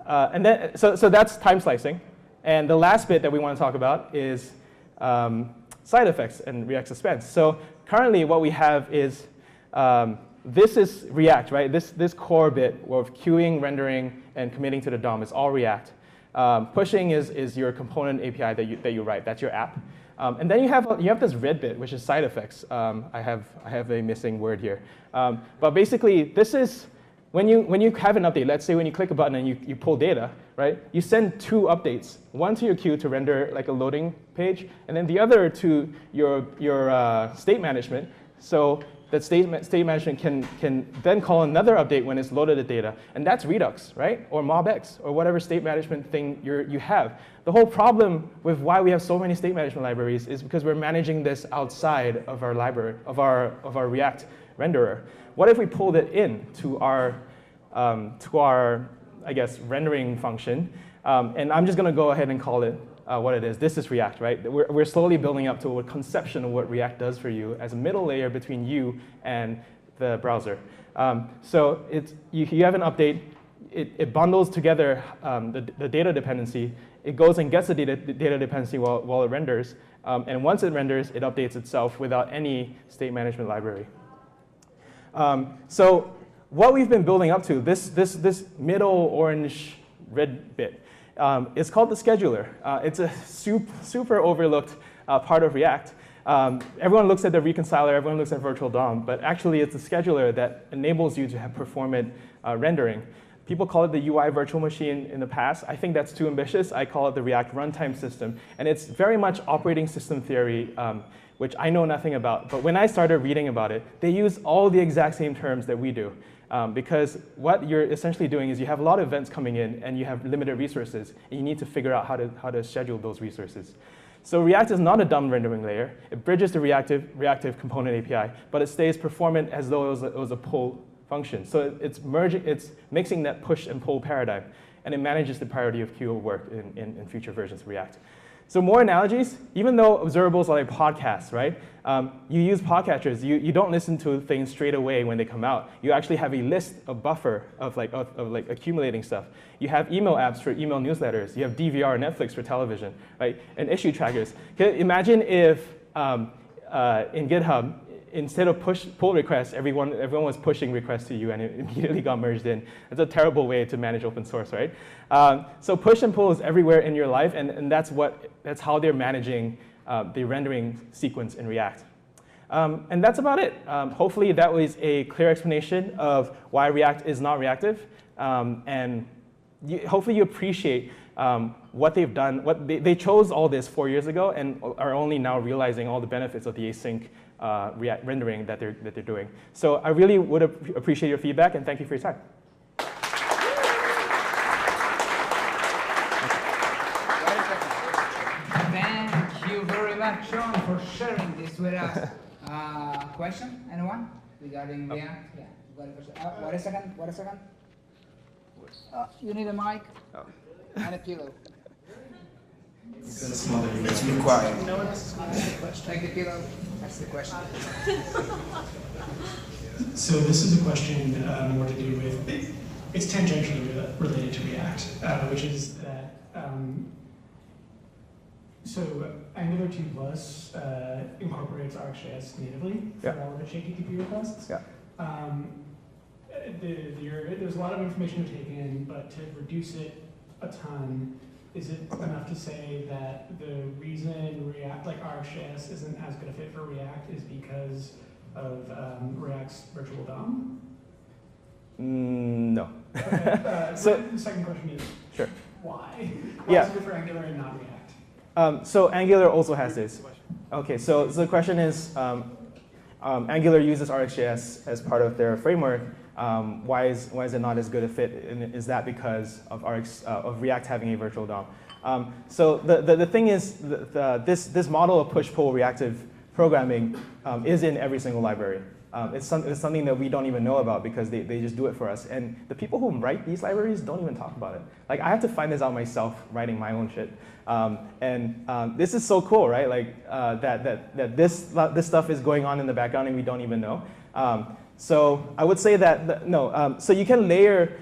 and then so that's time slicing. And the last bit that we want to talk about is side effects and React Suspense. So currently what we have is, this is React, right? This core bit of queuing, rendering, and committing to the DOM is all React. Pushing is your component API that you write. That's your app. And then you have this red bit, which is side effects. I have a missing word here. But basically, this is when you have an update. Let's say when you click a button and you pull data, right? You send two updates. One to your queue to render like a loading page, and then the other to your state management. So that state management can then call another update when it's loaded the data. And that's Redux, right? Or MobX, or whatever state management thing you have. The whole problem with why we have so many state management libraries is because we're managing this outside of our library, of our React renderer. What if we pulled it in to our I guess, rendering function? And I'm just going to go ahead and call it what it is. This is React, right? We're slowly building up to a conception of what React does for you as a middle layer between you and the browser. So you have an update. It bundles together the data dependency. It goes and gets the data dependency while it renders. And once it renders, it updates itself without any state management library. So what we've been building up to, this middle orange red bit, is called the scheduler. It's a super overlooked part of React. Everyone looks at the reconciler, everyone looks at virtual DOM, but actually it's a scheduler that enables you to have performant rendering. People call it the UI virtual machine in the past. I think that's too ambitious. I call it the React runtime system. And it's very much operating system theory, which I know nothing about. But when I started reading about it, they use all the exact same terms that we do. Because what you're essentially doing is you have a lot of events coming in, and you have limited resources. And you need to figure out how to schedule those resources. So React is not a dumb rendering layer. It bridges the reactive component API, but it stays performant as though it was a pull function. So it's mixing that push and pull paradigm, and it manages the priority of queue work in future versions of React. So more analogies, even though observables are like podcasts, right? You use podcatchers. You don't listen to things straight away when they come out. You actually have a list, a buffer of accumulating stuff. You have email apps for email newsletters. You have DVR, Netflix for television, right? And issue trackers. Imagine if in GitHub, instead of pull requests, everyone was pushing requests to you, and it immediately got merged in. It's a terrible way to manage open source, right? So push and pull is everywhere in your life, and that's how they're managing the rendering sequence in React. And that's about it. Hopefully that was a clear explanation of why React is not reactive, and hopefully you appreciate what they've done. They chose all this 4 years ago and are only now realizing all the benefits of the async React rendering that they're doing. So I really would appreciate your feedback, and thank you for your time. Thank you very much, Shawn, for sharing this with us. Question? Anyone regarding React? Yeah, you got a question. Wait a second. You need a mic and a pillow. It's required. Take the pillow. That's the question. So this is a question more to do with, it's tangentially related to React, which is that, so Angular 2 Plus incorporates RxJS natively for relevant HTTP requests. Yeah. There's a lot of information to take in, but to reduce it a ton, is it enough to say that the reason React, like RxJS, isn't as good a fit for React is because of React's virtual DOM? No. Okay, so the second question is, sure. Why? Why is it good for Angular and not React? So Angular also has this. Okay, so the question is, Angular uses RxJS as part of their framework. Why is it not as good a fit? And is that because of React having a virtual DOM? So the thing is, this model of push-pull reactive programming is in every single library. It's something that we don't even know about because they just do it for us. And the people who write these libraries don't even talk about it. Like, I have to find this out myself writing my own shit. This is so cool, right? Like that this stuff is going on in the background and we don't even know. So I would say that, no, so you can layer,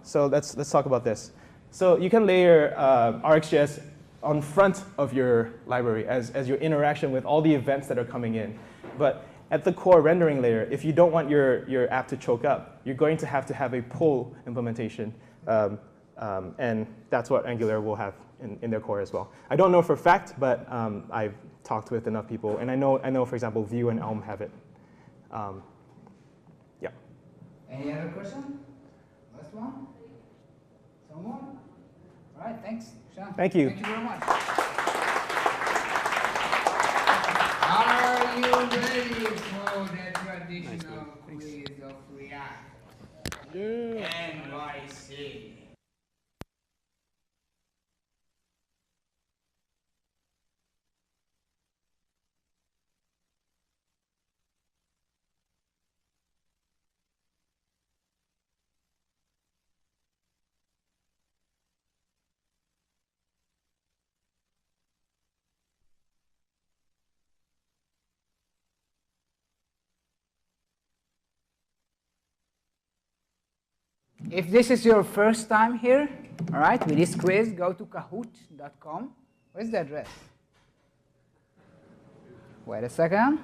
so let's talk about this. So you can layer RxJS on front of your library as your interaction with all the events that are coming in. But at the core rendering layer, if you don't want your app to choke up, you're going to have a pull implementation. And that's what Angular will have in their core as well. I don't know for a fact, but I've talked with enough people. And I know, for example, Vue and Elm have it. Yeah. Any other question? Last one? Someone? All right, thanks, Shawn. Thank you. Thank you very much. Are you ready for the traditional quiz of React? NYC. If this is your first time here, all right, with this quiz, go to kahoot.com. Where's the address? Wait a second.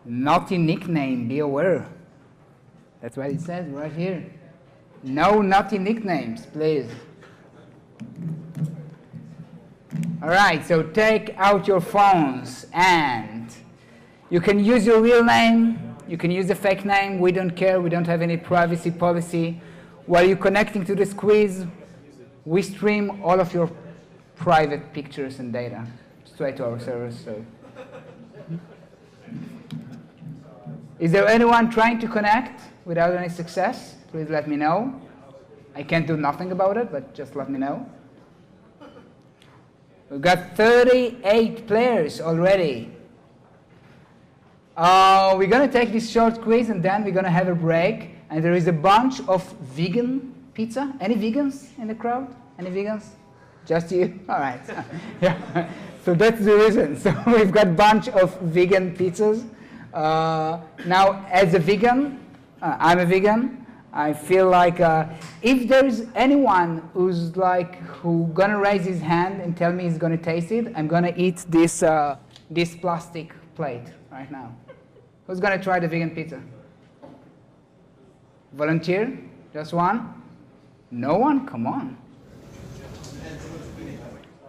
Naughty nickname, be aware. That's what it says right here. No naughty nicknames, please. All right, so take out your phones and you can use your real name. You can use a fake name. We don't care. We don't have any privacy policy. While you're connecting to this quiz, we stream all of your private pictures and data straight to our servers. So, is there anyone trying to connect without any success? Please let me know. I can't do nothing about it, but just let me know. We've got 38 players already. We're going to take this short quiz, and then we're going to have a break. And there is a bunch of vegan pizza. Any vegans in the crowd? Any vegans? Just you? All right. Yeah. So that's the reason. So we've got a bunch of vegan pizzas. Now, as a vegan, I'm a vegan. I feel like if there's anyone who's gonna raise his hand and tell me he's gonna taste it, I'm gonna eat this this plastic plate right now. Who's gonna try the vegan pizza? Volunteer? Just one? No one? Come on.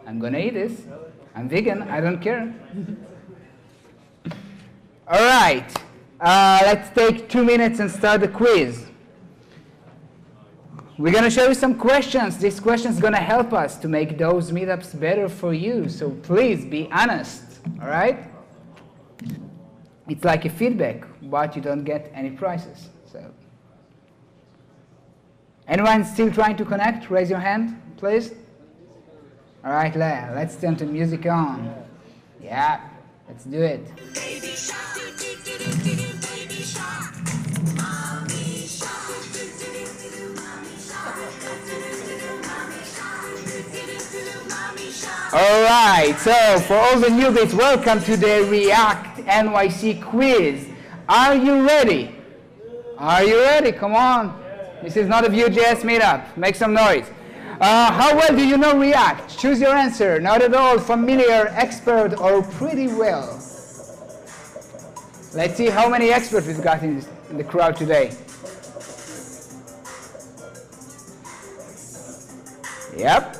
I'm gonna eat this. I'm vegan. I don't care. All right. Let's take 2 minutes and start the quiz. We're going to show you some questions. These questions are going to help us to make those meetups better for you. So please be honest, all right? It's like a feedback, but you don't get any prizes. So, anyone still trying to connect? Raise your hand, please. All right, let's turn the music on. Yeah, let's do it. All right, so for all the newbies, welcome to the ReactNYC quiz. Are you ready? Are you ready? Come on. This is not a Vue.js meetup. Make some noise. How well do you know React? Choose your answer. Not at all, familiar, expert, or pretty well. Let's see how many experts we've got in the crowd today. Yep.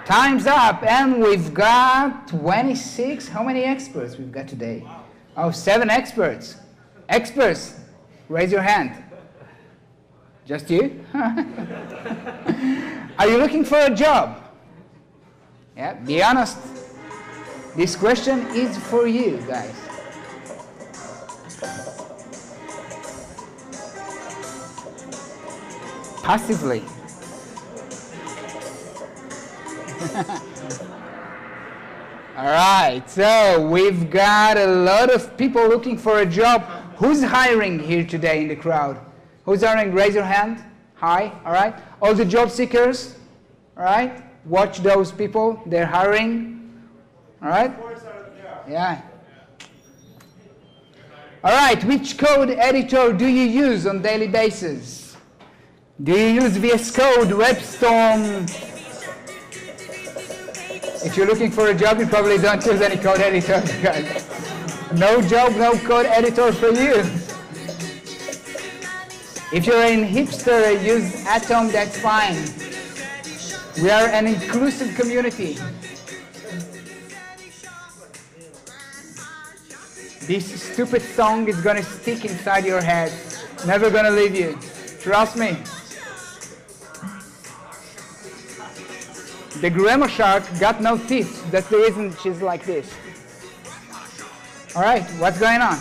Time's up, and we've got 26. How many experts we've got today? Oh, 7 experts. Experts, raise your hand. Just you? Are you looking for a job? Yeah, be honest. This question is for you, guys. Passively. All right, so we've got a lot of people looking for a job. Who's hiring here today in the crowd? Who's hiring? Raise your hand. Hi, all right. All the job seekers, all right. Watch those people, they're hiring, all right. Yeah. All right, which code editor do you use on a daily basis? Do you use VS Code, WebStorm? If you're looking for a job, you probably don't use any code editor. No job, no code editor for you. If you're a hipster, use Atom, that's fine. We are an inclusive community. This stupid song is going to stick inside your head. Never going to leave you. Trust me. The grandma shark got no teeth. That's the reason she's like this. All right, what's going on?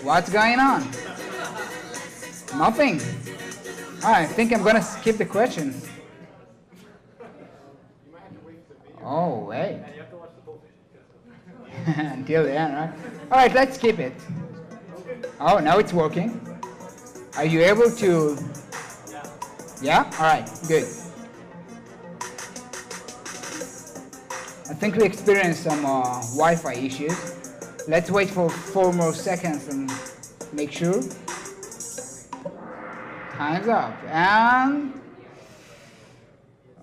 What's going on? Nothing. I think I'm going to skip the question. Oh, wait. Until the end, right? All right, let's skip it. Oh, now it's working. Are you able to... Yeah? All right, good. I think we experienced some Wi-Fi issues. Let's wait for 4 more seconds and make sure. Time's up. And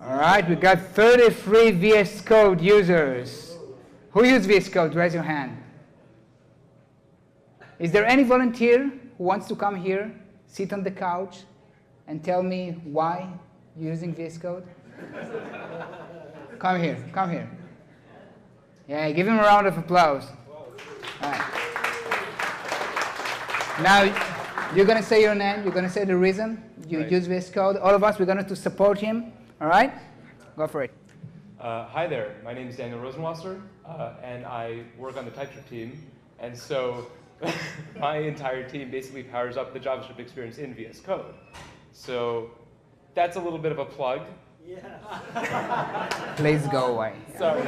all right, we got 33 VS Code users. Who used VS Code? Raise your hand. Is there any volunteer who wants to come here, sit on the couch, and tell me why you're using VS Code? Come here, come here. Yeah, give him a round of applause. All right. Now, you're going to say your name, you're going to say the reason you use VS Code. All of us, we're going to support him. All right? Go for it. Hi there, my name is Daniel Rosenwasser, and I work on the Typescript team. And so my entire team basically powers up the JavaScript experience in VS Code. So that's a little bit of a plug. Yeah. Please go away. Sorry.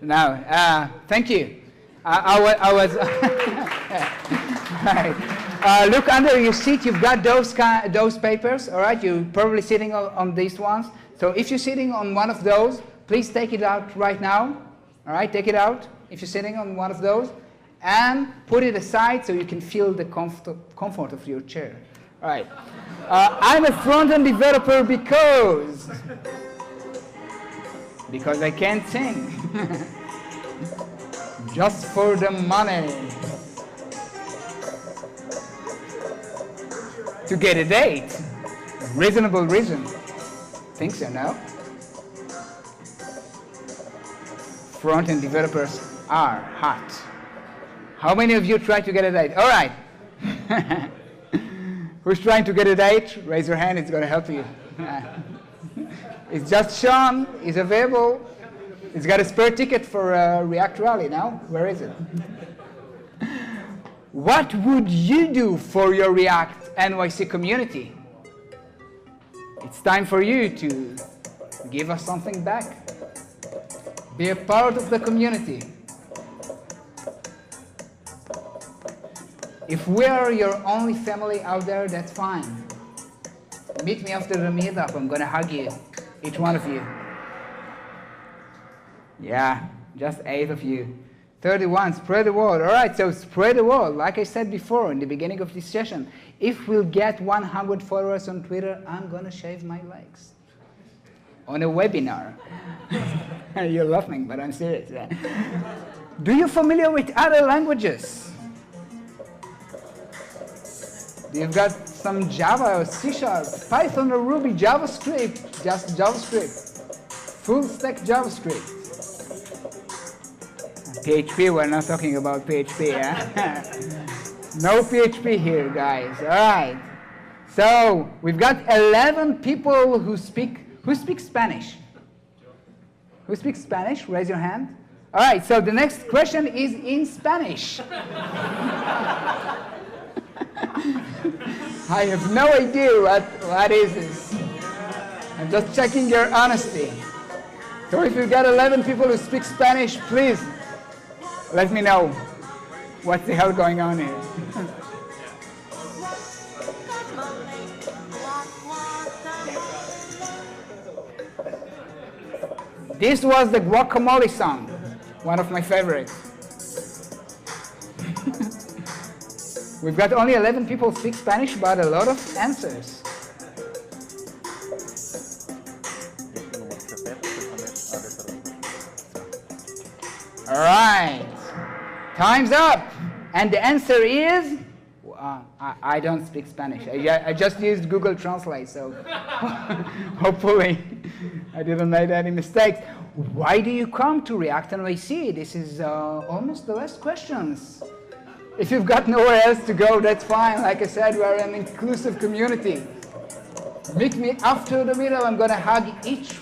No, thank you. I was right. Look under your seat. You've got those papers. All right. You're probably sitting on these ones. So if you're sitting on one of those, please take it out right now. All right. Take it out if you're sitting on one of those, and put it aside so you can feel the comfort of your chair. All right. I'm a front-end developer because I can't sing. Just for the money. To get a date. Reasonable reason. Think so, no? Front-end developers are hot. How many of you try to get a date? All right. Who's trying to get a date? Raise your hand, it's going to help you. It's just Shawn, he's available. He's got a spare ticket for a React rally now. Where is it? What would you do for your ReactNYC community? It's time for you to give us something back. Be a part of the community. If we are your only family out there, that's fine. Meet me after the meetup. I'm going to hug you, each one of you. Yeah, just 8 of you. 31, spread the word. All right, so spread the word. Like I said before in the beginning of this session, if we'll get 100 followers on Twitter, I'm going to shave my legs. On a webinar. You're laughing, but I'm serious. Yeah. Do you familiar with other languages? You've got some Java or C#, Python or Ruby, JavaScript, just JavaScript, full stack JavaScript. PHP, we're not talking about PHP, yeah? No PHP here, guys. All right. So we've got 11 people who speak Spanish. Who speaks Spanish? Raise your hand. All right, so the next question is in Spanish. I have no idea what is this. I'm just checking your honesty. So if you've got 11 people who speak Spanish, please let me know what's the hell going on here. This was the guacamole song, one of my favorites. We've got only 11 people speak Spanish, but a lot of answers. All right, time's up. And the answer is, I don't speak Spanish. I just used Google Translate, so hopefully I didn't make any mistakes. Why do you come to ReactNYC? This is almost the last questions. If you've got nowhere else to go, that's fine. Like I said, we are an inclusive community. Meet me after the meetup. I'm going to hug each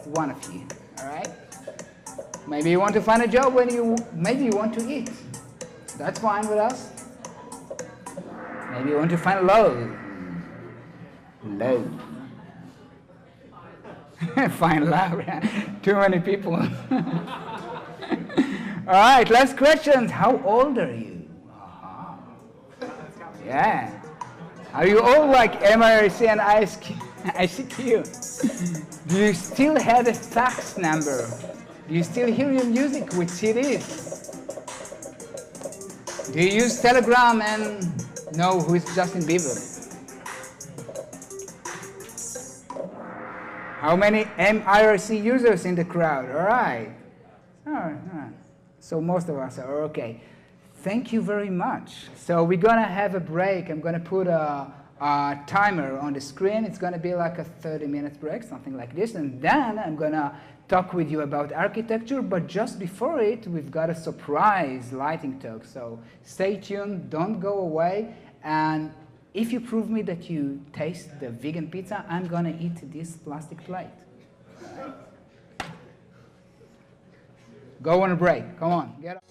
one of you, all right? Maybe you want to find a job maybe you want to eat. That's fine with us. Maybe you want to find love. Love. Find love. Too many people. All right, last questions. How old are you? Yeah. Are you all like MIRC and ISQ? ICQ. Do you still have a fax number? Do you still hear your music with CDs? Do you use Telegram and know who is Justin Bieber? How many MIRC users in the crowd? All right. All right. So most of us are okay. Thank you very much. So we're going to have a break. I'm going to put a timer on the screen. It's going to be like a 30-minute break, something like this. And then I'm going to talk with you about architecture. But just before it, we've got a surprise lighting talk. So stay tuned. Don't go away. And if you prove me that you taste the vegan pizza, I'm going to eat this plastic plate. Go on a break. Come on. Get up.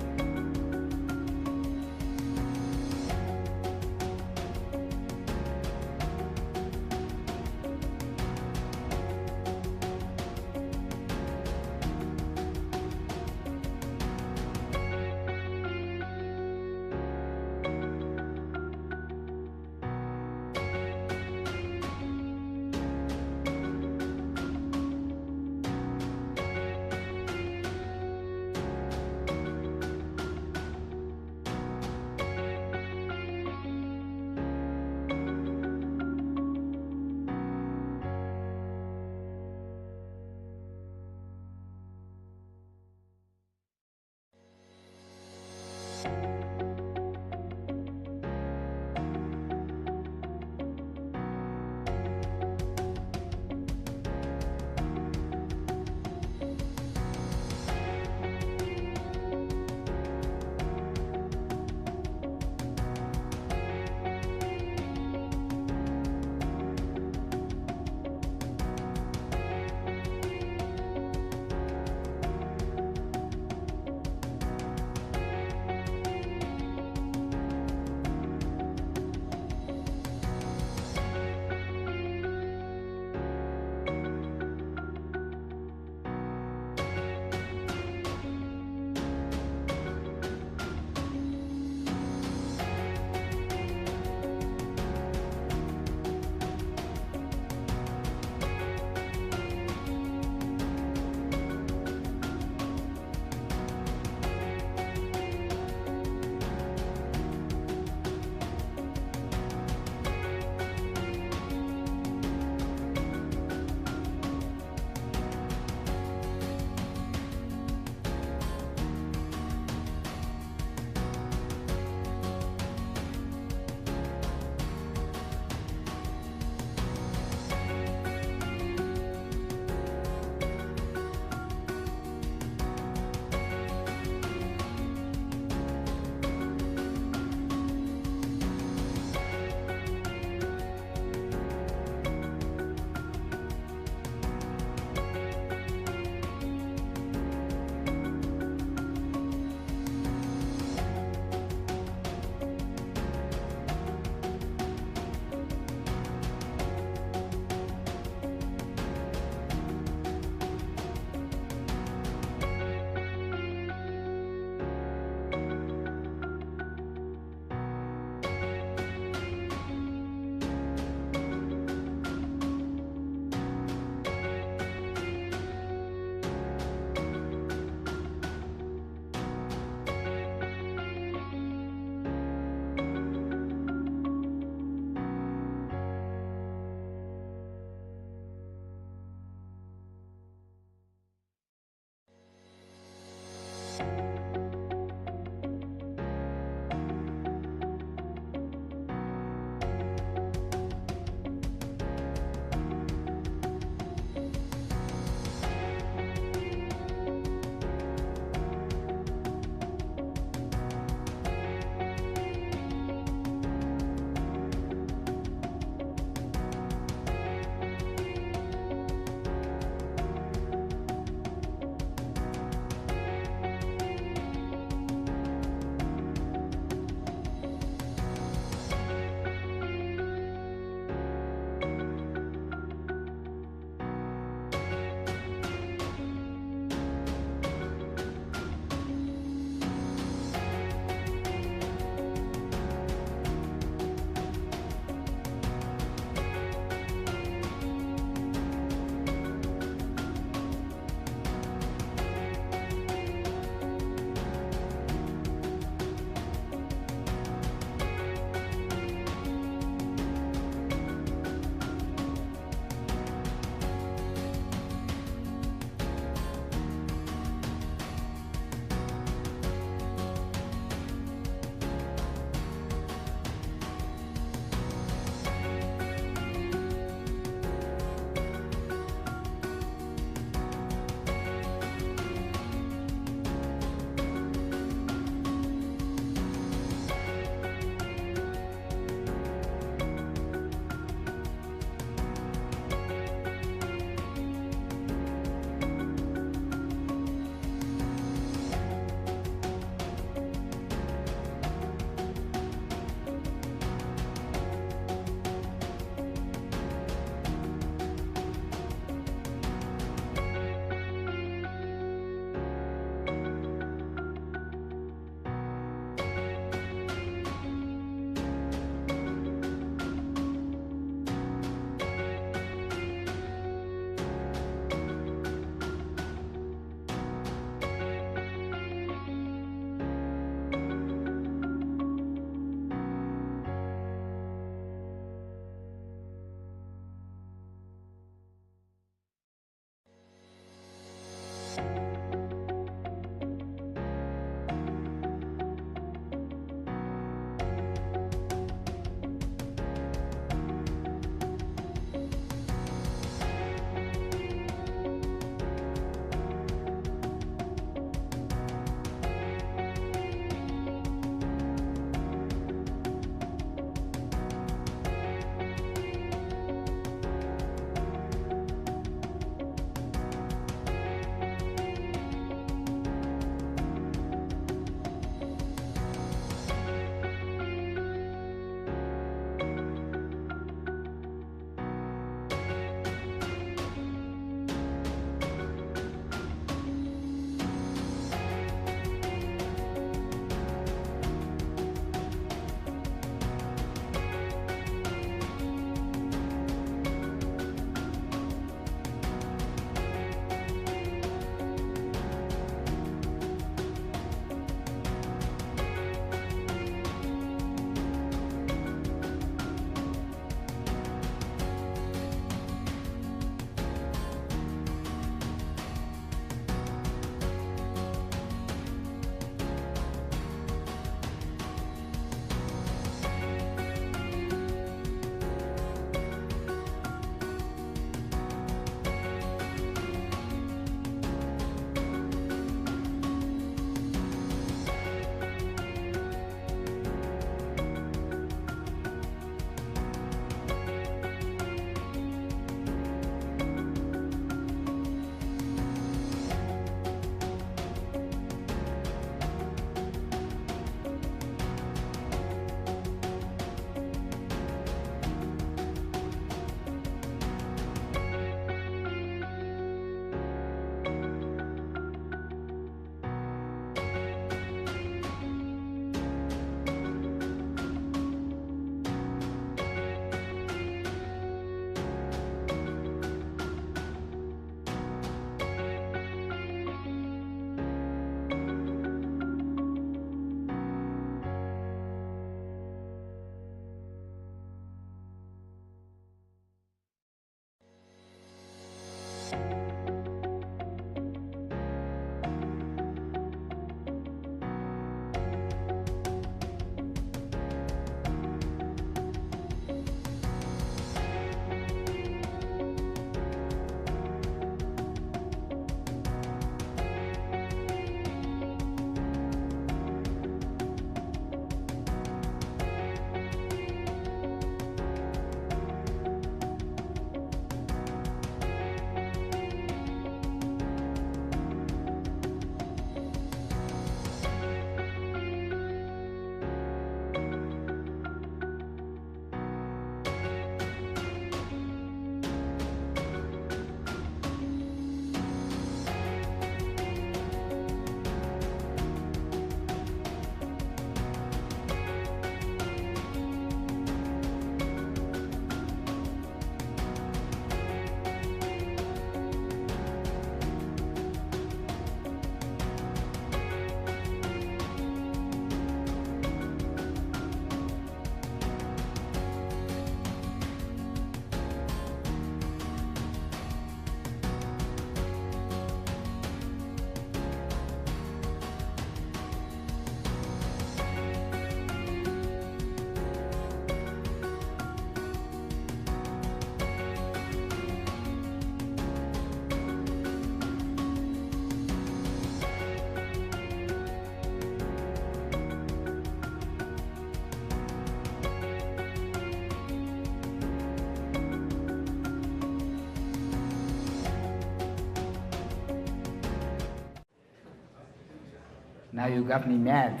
Now you got me mad.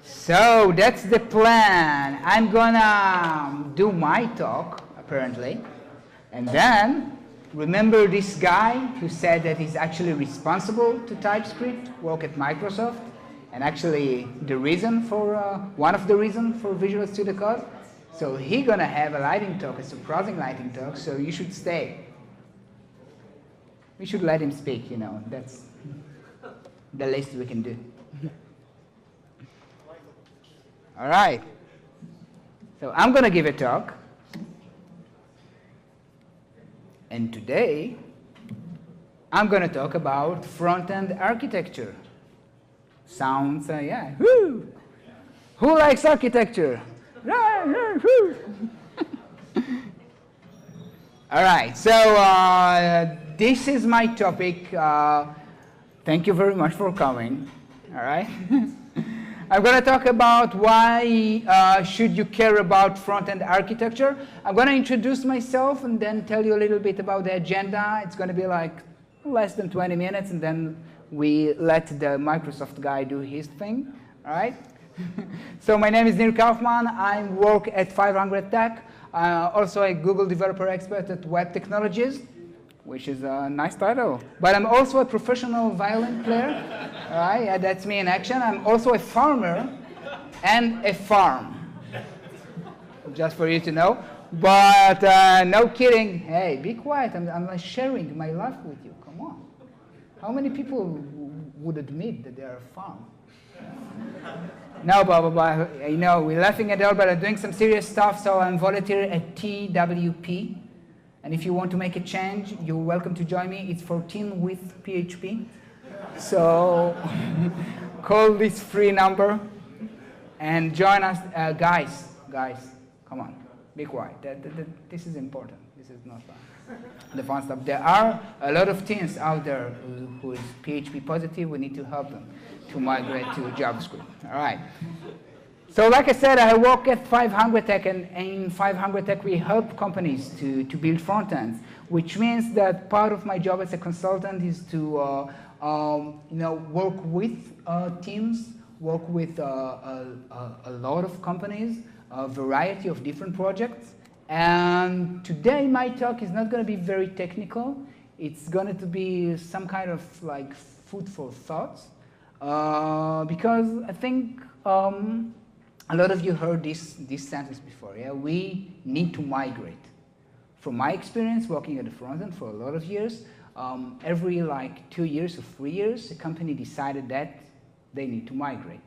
So that's the plan. I'm gonna do my talk, apparently. And then, remember this guy who said that he's actually responsible to TypeScript, work at Microsoft, and actually the reason for, one of the reasons for Visual Studio Code? So he's gonna have a lightning talk, a surprising lightning talk, so you should stay. We should let him speak, you know, that's the least we can do. All right. So I'm going to give a talk. And today, I'm going to talk about front-end architecture. Sounds, yeah, woo! Who likes architecture? Woo! All right, so this is my topic. Thank you very much for coming. All right. I'm going to talk about why should you care about front-end architecture. I'm going to introduce myself and then tell you a little bit about the agenda. It's going to be like less than 20 minutes, and then we let the Microsoft guy do his thing. All right? So my name is Kaufman. I work at 500 Tech. Also a Google developer expert at Web Technologies, which is a nice title. But I'm also a professional violin player. All right, yeah, that's me in action. I'm also a farmer and a farm, just for you to know. But no kidding. Hey, be quiet. I'm sharing my life with you. Come on. How many people would admit that they are a farm? No, blah, blah, blah. You know, we're laughing at all, but I'm doing some serious stuff, so I'm volunteer at TWP. And if you want to make a change, you're welcome to join me. It's 14 with PHP. So call this free number and join us. Guys, come on, be quiet. This is important. This is not fun. The fun stuff. There are a lot of teams out there who is PHP positive. We need to help them to migrate to JavaScript. All right. So like I said, I work at 500 Tech, and in 500 Tech we help companies to build front ends, which means that part of my job as a consultant is to work with teams, work with a lot of companies, a variety of different projects. And today my talk is not going to be very technical. It's going to be some kind of like food for thoughts, because I think a lot of you heard this sentence before. Yeah, we need to migrate. From my experience working at the front end for a lot of years, every like 2 years or 3 years, a company decided that they need to migrate.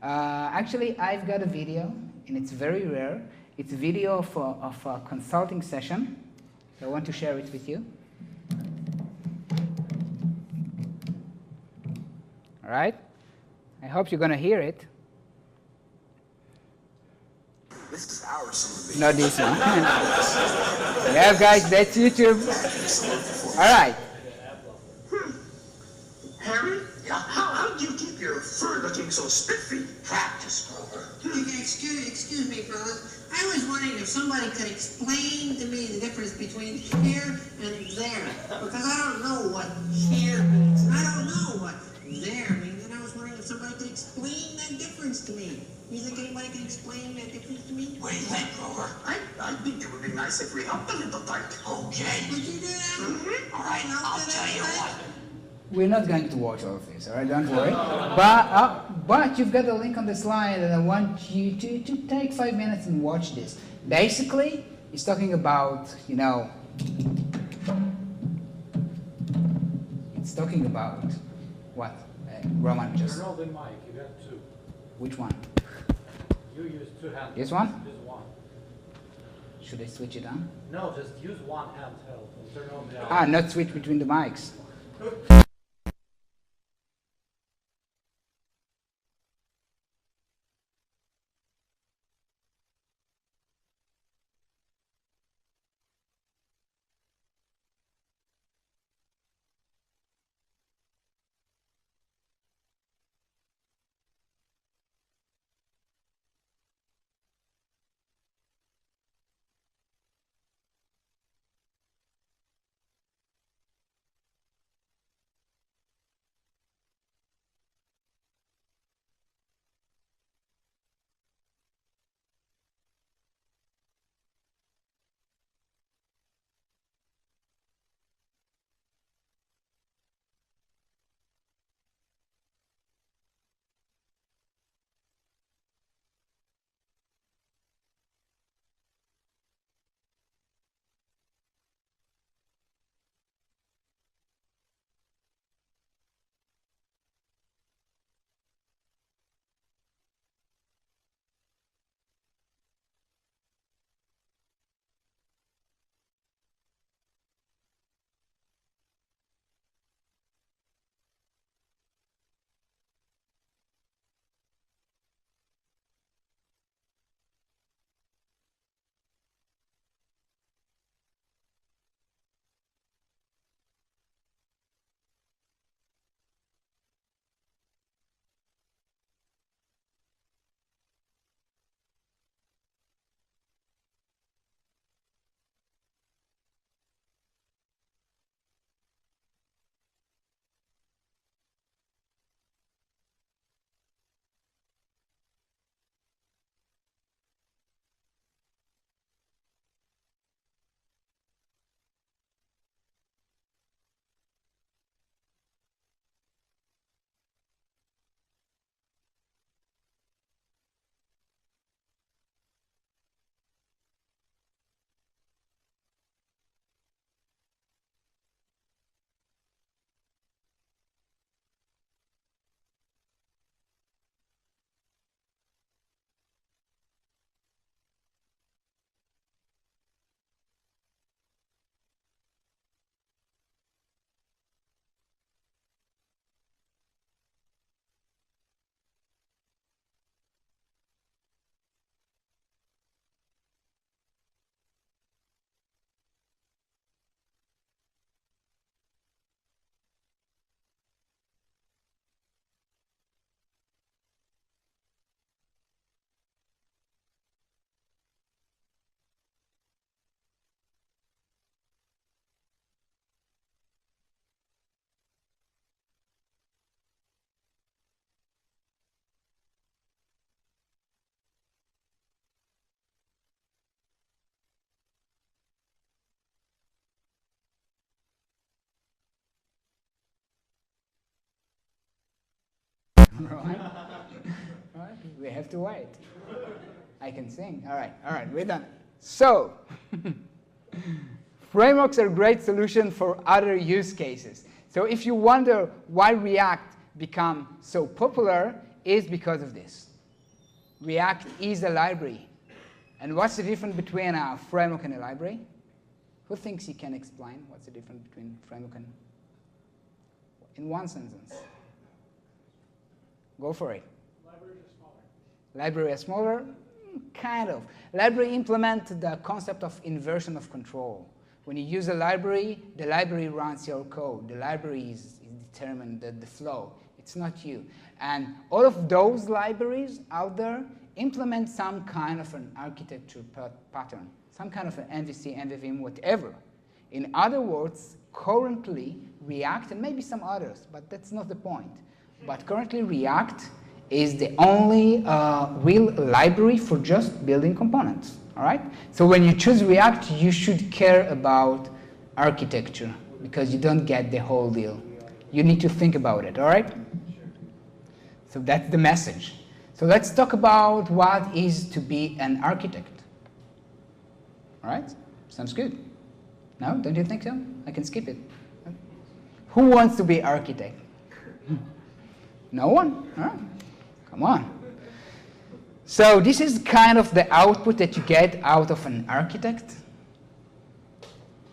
Actually, I've got a video, and it's very rare. It's a video of a consulting session. So I want to share it with you. All right? I hope you're going to hear it. This is our solution. Not this one. Yeah, guys, that's YouTube. All right. Harry, how do you keep your fur looking so spiffy? Practice, Grover. Excuse me, fellas. I was wondering if somebody could explain to me the difference between here and there. Because I don't know what here means, and I don't know what there means. And I was wondering if somebody could explain that difference to me. You think anybody can explain that difference to me? What do you think, Grover? I think it would be nice if we helped a little bit. Okay. Would you do that? Mm-hmm. All right, I'll tell you what. We're not going to watch all of this, all right? Don't worry. But you've got a link on the slide, and I want you to take 5 minutes and watch this. Basically, it's talking about, you know, it's talking about what? Roman just. Turn on the mic. You got two. Which one? You use two hands. This one? Use one. Should I switch it on? No, just use one handheld and turn on the other. Ah, not switch between the mics. right? Right? We have to wait. I can sing. All right, we're done. So, frameworks are a great solution for other use cases. So if you wonder why React became so popular, it's because of this. React is a library. And what's the difference between a framework and a library? Who thinks he can explain what's the difference between framework and... In one sentence. Go for it. Libraries are smaller. Library is smaller? Kind of. Library implements the concept of inversion of control. When you use a library, the library runs your code. The library is determined the flow. It's not you. And all of those libraries out there implement some kind of an architecture pattern, some kind of an MVC, MVVM, whatever. In other words, currently React, and maybe some others, but that's not the point. But currently React is the only real library for just building components. All right? So when you choose React, you should care about architecture because you don't get the whole deal. You need to think about it, all right? So that's the message. So let's talk about what is to be an architect. All right? Sounds good. No? Don't you think so? I can skip it. Who wants to be architect? No one? All right. Come on. So this is kind of the output that you get out of an architect.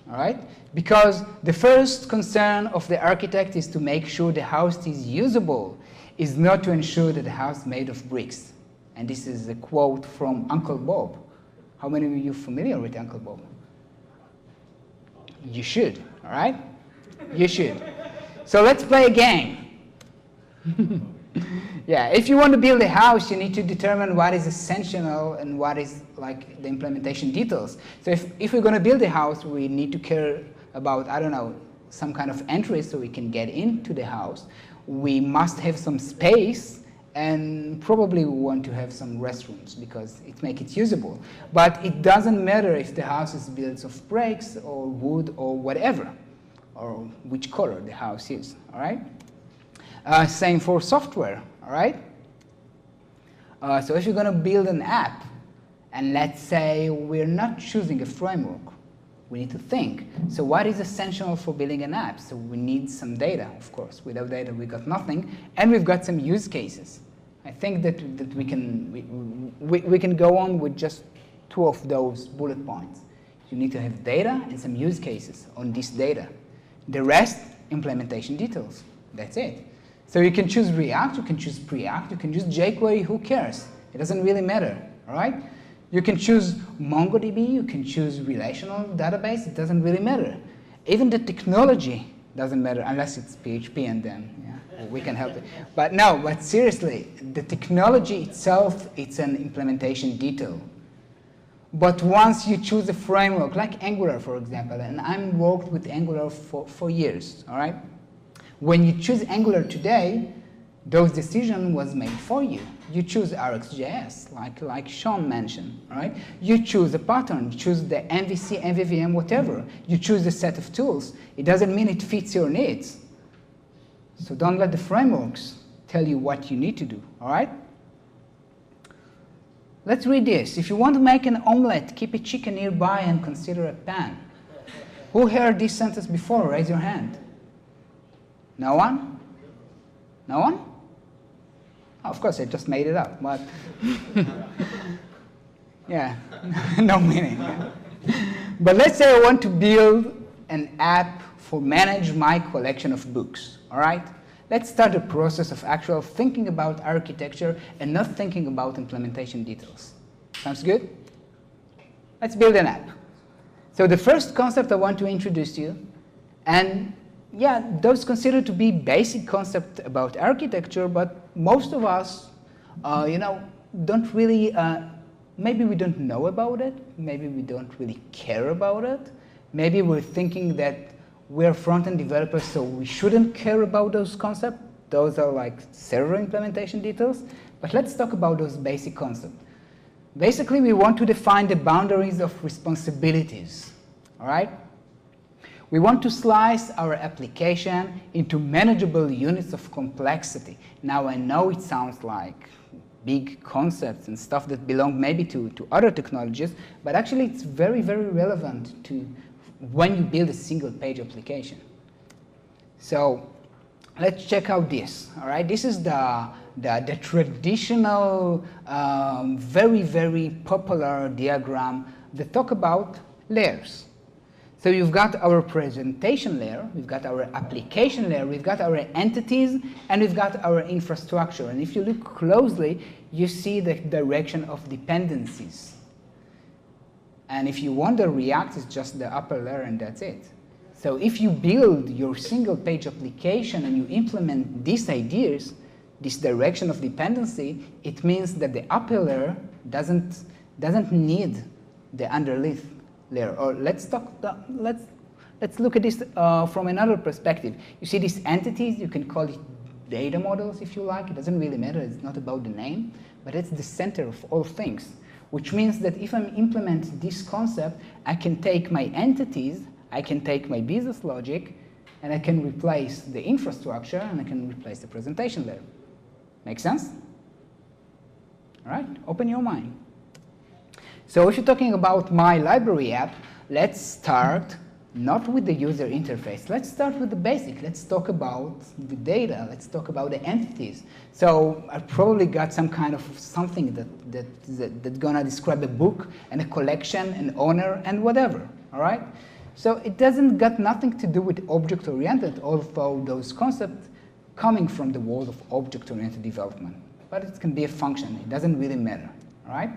All right? Because the first concern of the architect is to make sure the house is usable, is not to ensure that the house is made of bricks. And this is a quote from Uncle Bob. How many of you are familiar with Uncle Bob? You should, all right? You should. So let's play a game. Yeah, if you want to build a house, you need to determine what is essential and what is like the implementation details. So if we're going to build a house, we need to care about, I don't know, some kind of entry so we can get into the house. We must have some space, and probably we want to have some restrooms because it makes it usable. But it doesn't matter if the house is built of bricks or wood or whatever, or which color the house is, all right? Same for software, all right? So if you're going to build an app, and let's say we're not choosing a framework, we need to think. So what is essential for building an app? So we need some data, of course. Without data, we got nothing. And we've got some use cases. I think that we can go on with just 2 of those bullet points. You need to have data and some use cases on this data. The rest, implementation details. That's it. So you can choose React, you can choose Preact, you can choose jQuery, who cares? It doesn't really matter, all right? You can choose MongoDB, you can choose relational database, it doesn't really matter. Even the technology doesn't matter unless it's PHP, and then we can help it. But no, but seriously, the technology itself, it's an implementation detail. But once you choose a framework, like Angular, for example, and I've worked with Angular for years, all right? When you choose Angular today, those decisions was made for you. You choose RxJS, like Shawn mentioned, right? You choose a pattern, you choose the MVC, MVVM, whatever. You choose a set of tools. It doesn't mean it fits your needs. So don't let the frameworks tell you what you need to do, all right? Let's read this. If you want to make an omelette, keep a chicken nearby and consider a pan. Who heard this sentence before? Raise your hand. No one? No one? Oh, of course, I just made it up, but yeah, no meaning. But let's say I want to build an app for manage my collection of books, all right? Let's start the process of actual thinking about architecture and not thinking about implementation details. Sounds good? Let's build an app. So the first concept I want to introduce to you, and yeah, those considered to be basic concept about architecture, but most of us, don't really, maybe we don't know about it, maybe we don't really care about it, maybe we're thinking that we're front-end developers, so we shouldn't care about those concepts. Those are like server implementation details, but let's talk about those basic concepts. Basically, we want to define the boundaries of responsibilities, all right? We want to slice our application into manageable units of complexity. Now, I know it sounds like big concepts and stuff that belong maybe to other technologies, but actually it's very, very relevant to when you build a single page application. So let's check out this, all right? This is the traditional, very, very popular diagram that talk about layers. So you've got our presentation layer, we've got our application layer, we've got our entities, and we've got our infrastructure. And if you look closely, you see the direction of dependencies. And if you wonder, React is just the upper layer and that's it. So if you build your single page application and you implement these ideas, this direction of dependency, it means that the upper layer doesn't need the underneath layer. Or let's look at this from another perspective. You see these entities, you can call it data models if you like. It doesn't really matter, it's not about the name, but it's the center of all things, which means that if I implement this concept, I can take my entities, I can take my business logic, and I can replace the infrastructure, and I can replace the presentation layer. Make sense? All right, open your mind. So if you're talking about my library app, let's start not with the user interface. Let's start with the basic. Let's talk about the data. Let's talk about the entities. So I probably got some kind of something that's gonna describe a book and a collection, an owner, and whatever, all right? So it doesn't got nothing to do with object-oriented, although those concepts coming from the world of object-oriented development. But it can be a function. It doesn't really matter, all right?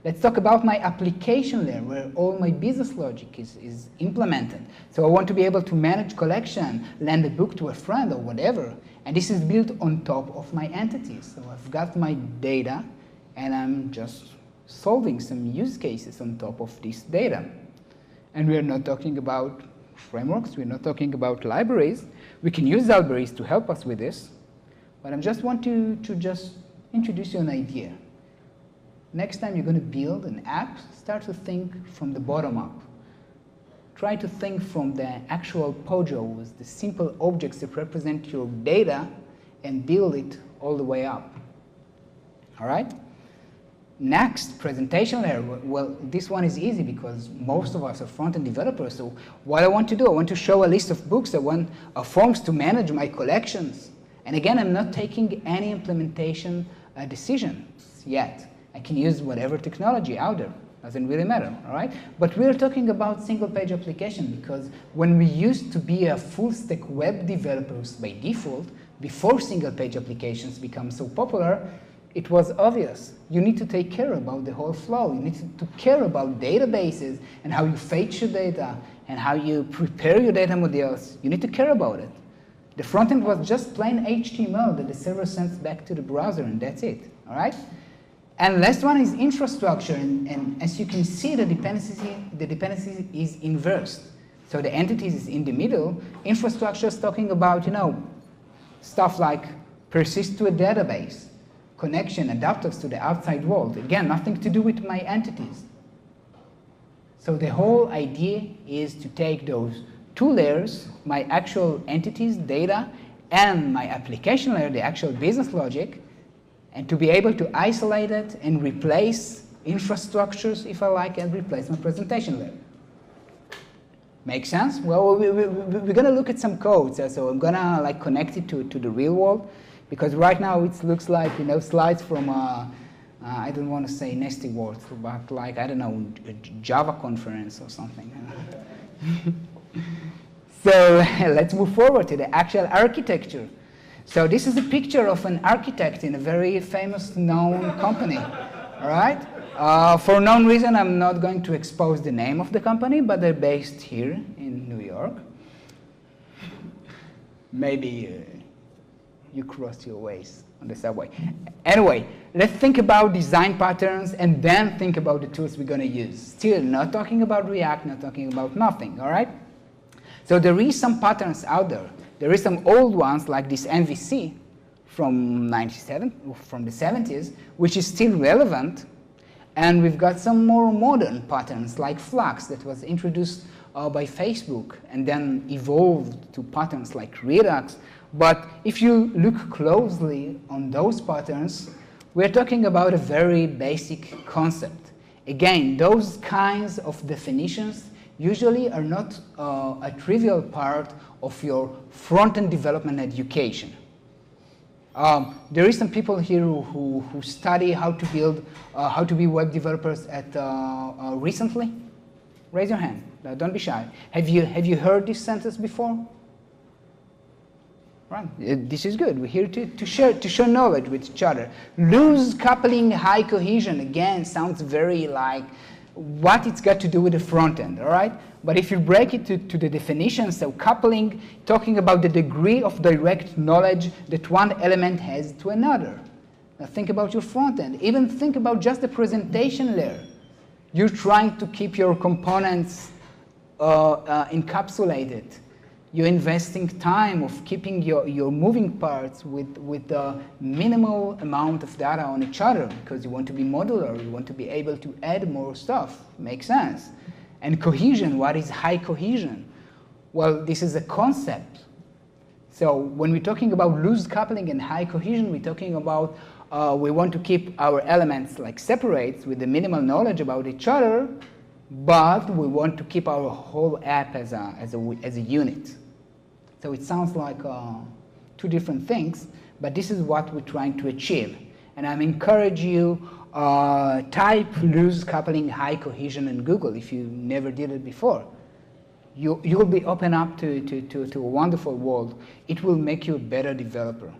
Let's talk about my application layer, where all my business logic is implemented. So I want to be able to manage collection, lend a book to a friend or whatever. And this is built on top of my entities. So I've got my data, and I'm just solving some use cases on top of this data. And we're not talking about frameworks. We're not talking about libraries. We can use libraries to help us with this. But I just want to just introduce you an idea. Next time you're going to build an app, start to think from the bottom up. Try to think from the actual POJOs, the simple objects that represent your data, and build it all the way up. All right? Next, presentation layer. Well, this one is easy because most of us are front-end developers. So what I want to do, I want to show a list of books. I want forms to manage my collections. And again, I'm not taking any implementation decisions yet. I can use whatever technology out there. Doesn't really matter, all right? But we're talking about single-page application because when we used to be a full-stack web developers by default, before single-page applications become so popular, it was obvious. You need to take care about the whole flow. You need to care about databases and how you fetch your data and how you prepare your data models. You need to care about it. The front end was just plain HTML that the server sends back to the browser, and that's it, all right? And last one is infrastructure, and as you can see, the dependency is inversed. So the entities is in the middle. Infrastructure is talking about, stuff like persist to a database, connection, adapters to the outside world. Again, nothing to do with my entities. So the whole idea is to take those two layers, my actual entities, data, and my application layer, the actual business logic, and to be able to isolate it and replace infrastructures, if I like, and replace my presentation layer. Make sense? Well, we're going to look at some codes. So I'm going to connect it to the real world, because right now it looks like slides from I don't want to say nasty words, but I don't know, a Java conference or something. So let's move forward to the actual architecture. So this is a picture of an architect in a very famous known company, all right? For a known reason, I'm not going to expose the name of the company, but they're based here in New York. Maybe you crossed your ways on the subway. Anyway, let's think about design patterns and then think about the tools we're going to use. Still not talking about React, not talking about nothing, all right? So there is some patterns out there. There is some old ones like this MVC from the 70s, which is still relevant. And we've got some more modern patterns like Flux that was introduced by Facebook and then evolved to patterns like Redux. But if you look closely on those patterns, we're talking about a very basic concept. Again, those kinds of definitions usually are not a trivial part of your front-end development education. There is some people here who study how to build, how to be web developers at recently. Raise your hand. Don't be shy. Have you heard this sentence before? Right. This is good. We're here to share knowledge with each other. Loose coupling, high cohesion. Again, sounds very like what it's got to do with the front end. All right. But if you break it to the definition, so coupling, talking about the degree of direct knowledge that one element has to another. Now think about your front end. Even think about just the presentation layer. You're trying to keep your components encapsulated. You're investing time of keeping your moving parts with a minimal amount of data on each other because you want to be modular, you want to be able to add more stuff. Makes sense. And cohesion, what is high cohesion? Well, this is a concept. So when we're talking about loose coupling and high cohesion, we're talking about we want to keep our elements like separate with the minimal knowledge about each other, but we want to keep our whole app as a unit. So it sounds like two different things, but this is what we're trying to achieve. And I encourage you, type loose coupling high cohesion in Google if you never did it before. You'll be open up to a wonderful world. It will make you a better developer.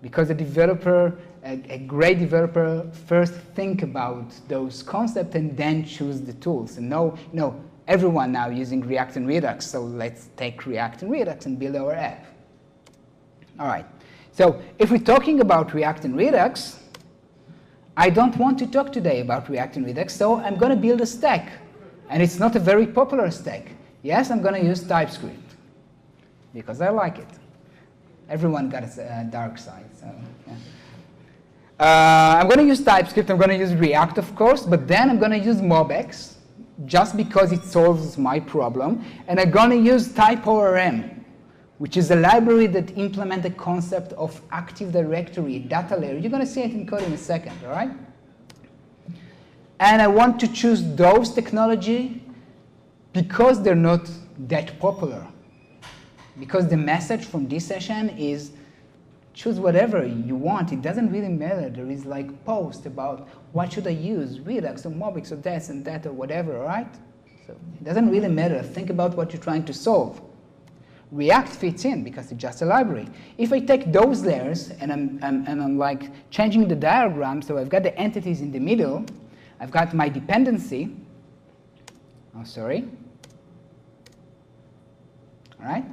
Because a developer, a great developer, first think about those concepts and then choose the tools. And no, everyone now using React and Redux, so let's take React and Redux and build our app. All right. So if we're talking about React and Redux, I don't want to talk today about React and Redux, so I'm going to build a stack. And it's not a very popular stack. Yes, I'm going to use TypeScript because I like it. Everyone got a dark side. So, yeah. I'm going to use TypeScript. I'm going to use React, of course, but then I'm going to use MobX just because it solves my problem. And I'm going to use TypeORM, which is a library that implements the concept of Active Directory data layer. You're going to see it in code in a second, all right? And I want to choose those technology because they're not that popular. Because the message from this session is choose whatever you want. It doesn't really matter. There is like post about what should I use, Redux or MobX or this and that or whatever, all right? So it doesn't really matter. Think about what you're trying to solve. React fits in because it's just a library. If I take those layers and I'm like changing the diagram, so I've got the entities in the middle, I've got my dependency. Oh, sorry. All right.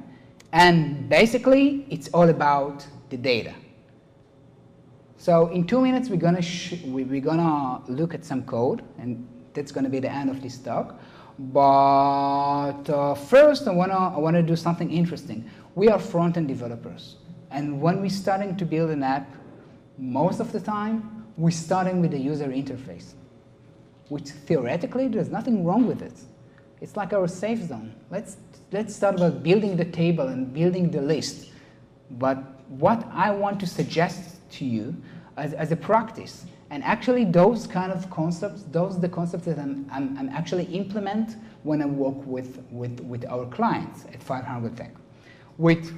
And basically, it's all about the data. So in 2 minutes, we're gonna look at some code, and that's gonna be the end of this talk. But first, I wanna do something interesting. We are front-end developers, and when we're starting to build an app, most of the time we're starting with the user interface, which theoretically there's nothing wrong with it. It's like our safe zone. Let's start about building the table and building the list. But what I want to suggest to you as a practice, and actually those kind of concepts, those are the concepts that I'm actually implement when I work with our clients at 500 Tech. With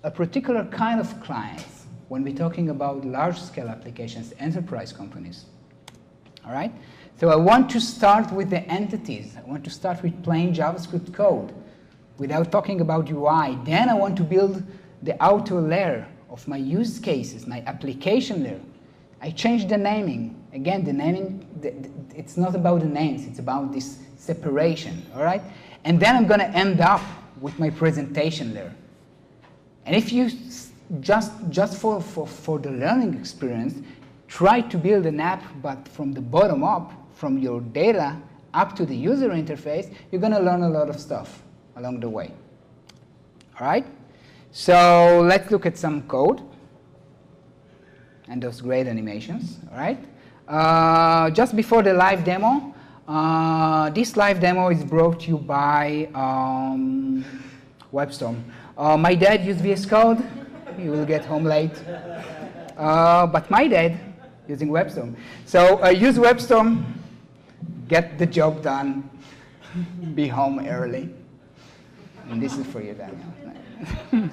a particular kind of clients, when we're talking about large-scale applications, enterprise companies, all right? So I want to start with the entities. I want to start with plain JavaScript code without talking about UI. Then I want to build the outer layer of my use cases, my application layer. I changed the naming. Again, the naming, it's not about the names, it's about this separation, all right? And then I'm going to end up with my presentation layer. And if you, just for the learning experience, try to build an app, but from the bottom up, from your data up to the user interface, you're going to learn a lot of stuff along the way. All right? So let's look at some code and those great animations. All right? Just before the live demo, This live demo is brought to you by WebStorm. My dad used VS Code. He will get home late. But my dad using WebStorm. So use WebStorm, get the job done, be home early. And this is for you, Daniel.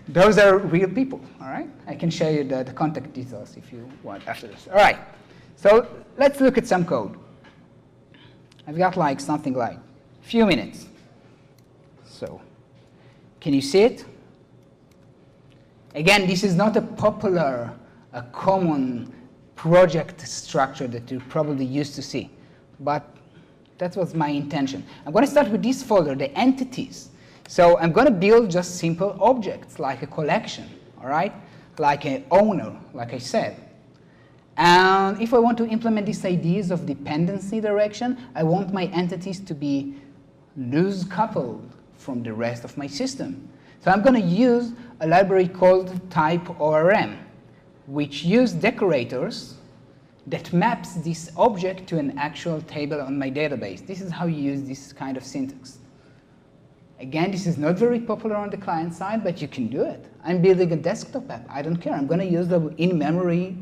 Those are real people, all right? I can show you the contact details if you want after this. All right, so let's look at some code. I've got like something like a few minutes. So can you see it? Again, this is not a popular, a common project structure that you're probably used to see, but that was my intention. I'm going to start with this folder, the entities. So I'm going to build just simple objects like a collection, all right? Like an owner, like I said. And if I want to implement these ideas of dependency direction, I want my entities to be loose coupled from the rest of my system. So I'm going to use a library called TypeORM, which use decorators that maps this object to an actual table on my database. This is how you use this kind of syntax. Again, this is not very popular on the client side, but you can do it. I'm building a desktop app. I don't care. I'm going to use the in-memory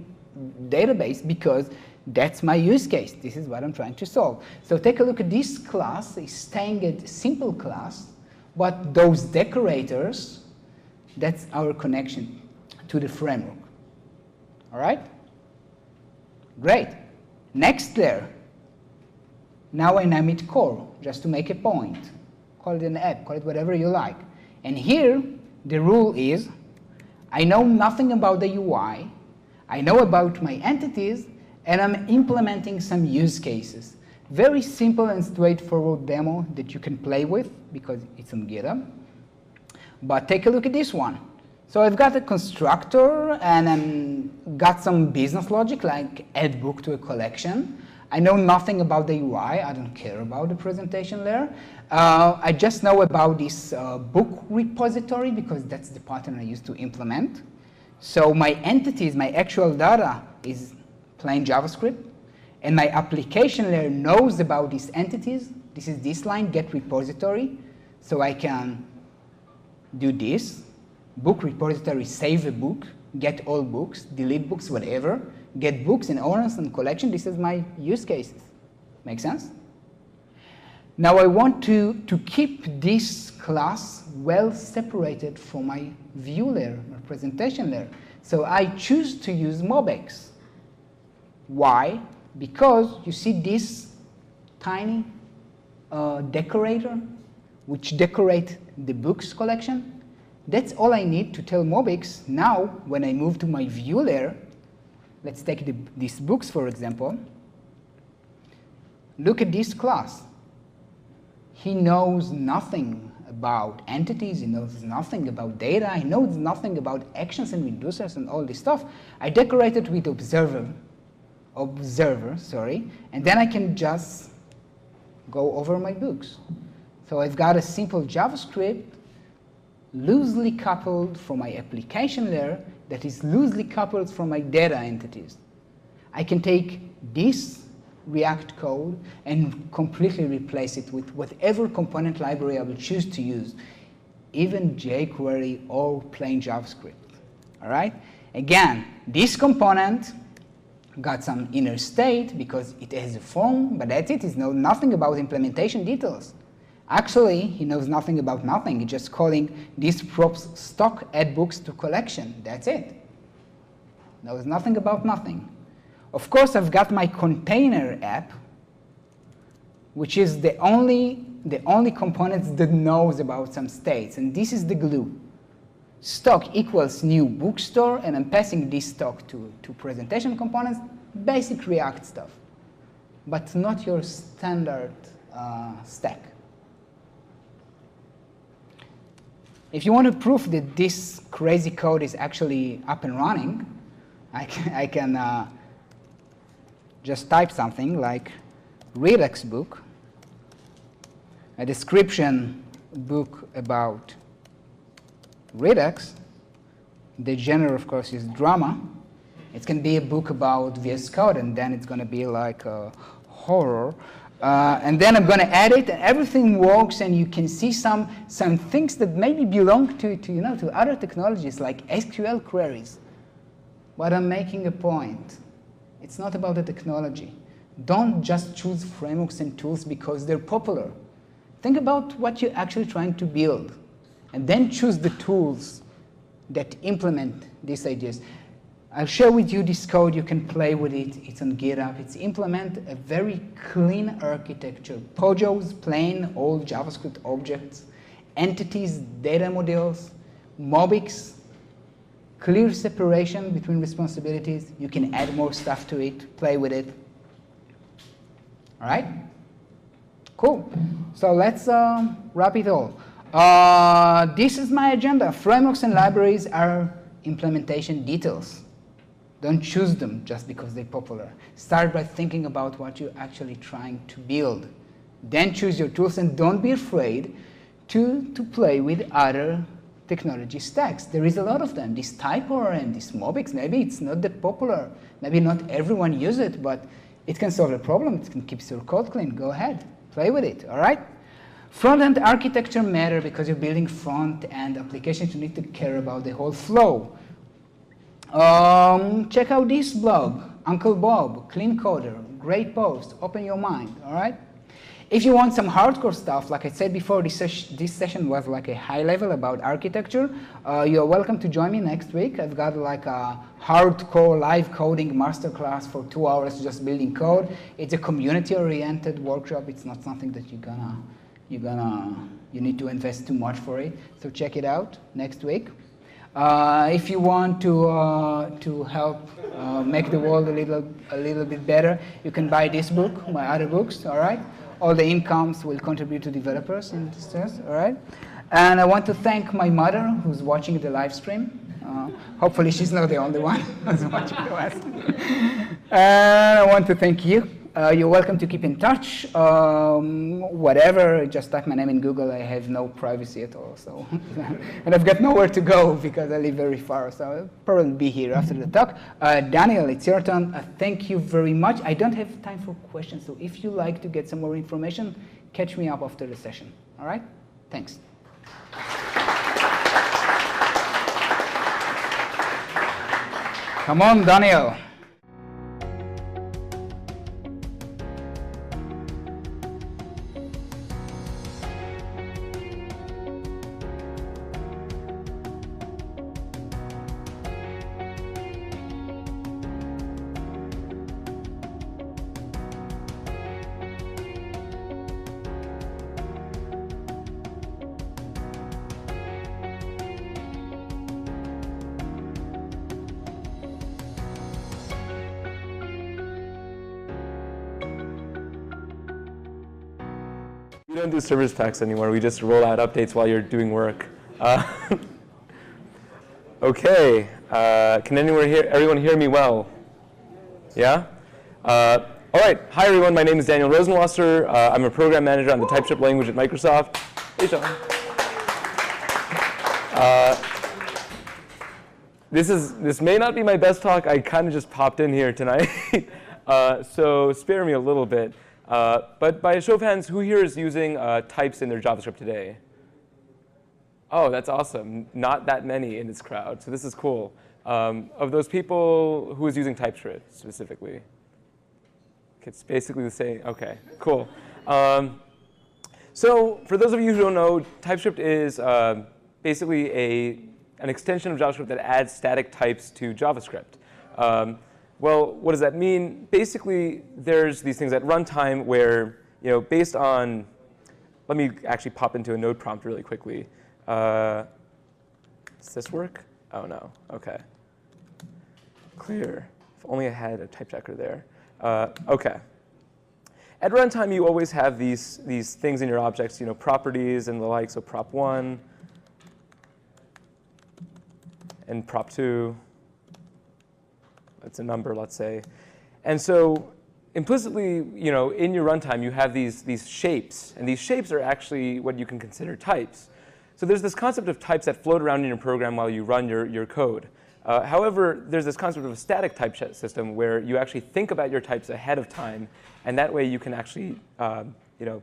database because that's my use case. This is what I'm trying to solve. So take a look at this class. It's staying a simple class, but those decorators, that's our connection to the framework. All right? Great. Next layer. Now I name it core, just to make a point. Call it an app, call it whatever you like. And here, the rule is, I know nothing about the UI, I know about my entities, and I'm implementing some use cases. Very simple and straightforward demo that you can play with, because it's on GitHub. But take a look at this one. So I've got a constructor, and I've got some business logic, like add book to a collection. I know nothing about the UI. I don't care about the presentation layer. I just know about this book repository because that's the pattern I used to implement. So my entities, my actual data is plain JavaScript. And my application layer knows about these entities. This is this line, get repository. So I can do this. Book repository, save a book, get all books, delete books, whatever. Get books and owners and collection. This is my use cases. Make sense? Now I want to keep this class well separated from my view layer, my presentation layer. So I choose to use MobX. Why? Because you see this tiny decorator, which decorate the books collection. That's all I need to tell MobX. Now, when I move to my view layer, let's take these books, for example. Look at this class. He knows nothing about entities. He knows nothing about data. He knows nothing about actions and reducers and all this stuff. I decorate it with observer, and then I can just go over my books. So I've got a simple JavaScript loosely coupled from my application layer that is loosely coupled from my data entities. I can take this React code and completely replace it with whatever component library I will choose to use, even jQuery or plain JavaScript. All right? Again, this component got some inner state because it has a form, but that's it. He knows nothing about implementation details. Actually, he knows nothing about nothing. He's just calling this props stock add books to collection. That's it. Knows nothing about nothing. Of course, I've got my container app, which is the only component that knows about some states, and this is the glue. Stock equals new bookstore, and I'm passing this stock to presentation components, basic React stuff, but not your standard stack. If you want to prove that this crazy code is actually up and running, I can just type something like Redux book, a description book about Redux. The genre, of course, is drama. It can be a book about VS Code, and then it's going to be like a horror. And then I'm going to add it, and everything works, and you can see some things that maybe belong to other technologies like SQL queries. But I'm making a point. It's not about the technology. Don't just choose frameworks and tools because they're popular. Think about what you're actually trying to build, and then choose the tools that implement these ideas. I'll share with you this code. You can play with it. It's on GitHub. It's implement a very clean architecture. POJOs, plain old JavaScript objects, entities, data models, MOBIX, clear separation between responsibilities. You can add more stuff to it, play with it. All right? Cool. So let's wrap it all. This is my agenda. Frameworks and libraries are implementation details. Don't choose them just because they're popular. Start by thinking about what you're actually trying to build. Then choose your tools, and don't be afraid to play with other technology stacks. There is a lot of them. This TypeORM, this MOBIX, maybe it's not that popular. Maybe not everyone uses it, but it can solve a problem. It can keep your code clean. Go ahead. Play with it, all right? Front-end architecture matter because you're building front-end applications. You need to care about the whole flow. Check out this blog, Uncle Bob, Clean Coder, great post, open your mind, all right? If you want some hardcore stuff, like I said before, this session was like a high level about architecture. You're welcome to join me next week. I've got like a hardcore live coding masterclass for 2 hours just building code. It's a community-oriented workshop. It's not something that you need to invest too much for it. So check it out next week. If you want to help make the world a little bit better, you can buy this book, my other books, all right? All the incomes will contribute to developers in this sense, all right? And I want to thank my mother who's watching the live stream. Hopefully she's not the only one who's watching the live stream. And I want to thank you. You're welcome to keep in touch. Whatever, just type my name in Google. I have no privacy at all. So, and I've got nowhere to go because I live very far. So I'll probably be here after the talk. Daniel, it's your turn. Thank you very much. I don't have time for questions. So if you like to get some more information, catch me up after the session. All right? Thanks. Come on, Daniel. We don't do service packs anymore. We just roll out updates while you're doing work. Okay. Can everyone hear me well? Yeah? All right. Hi, everyone. My name is Daniel Rosenwasser. I'm a program manager on the Typescript language at Microsoft. Hey, Shawn. This may not be my best talk. I kind of just popped in here tonight. So spare me a little bit. But by a show of hands, who here is using types in their JavaScript today? Oh, that's awesome. Not that many in this crowd, so this is cool. Of those people, who is using TypeScript specifically? It's basically the same. OK, cool. So for those of you who don't know, TypeScript is basically an extension of JavaScript that adds static types to JavaScript. Well, what does that mean? Basically, there's these things at runtime where, based on, let me actually pop into a node prompt really quickly. Does this work? Oh, no. OK. Clear. If only I had a type checker there. OK. At runtime, you always have these things in your objects, properties and the like. So prop1 and prop2. It's a number, let's say. And so implicitly, in your runtime, you have these shapes. And these shapes are actually what you can consider types. So there's this concept of types that float around in your program while you run your code. However, there's this concept of a static type system where you actually think about your types ahead of time, and that way you can actually, not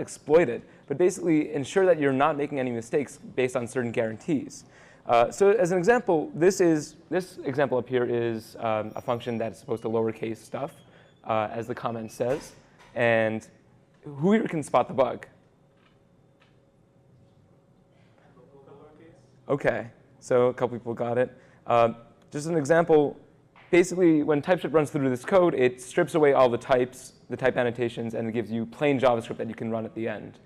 exploit it, but basically ensure that you're not making any mistakes based on certain guarantees. So as an example, this example up here is a function that is supposed to lowercase stuff, as the comment says. And who here can spot the bug? OK, so a couple people got it. Just an example, basically when TypeScript runs through this code, it strips away all the types, the type annotations, and it gives you plain JavaScript that you can run at the end.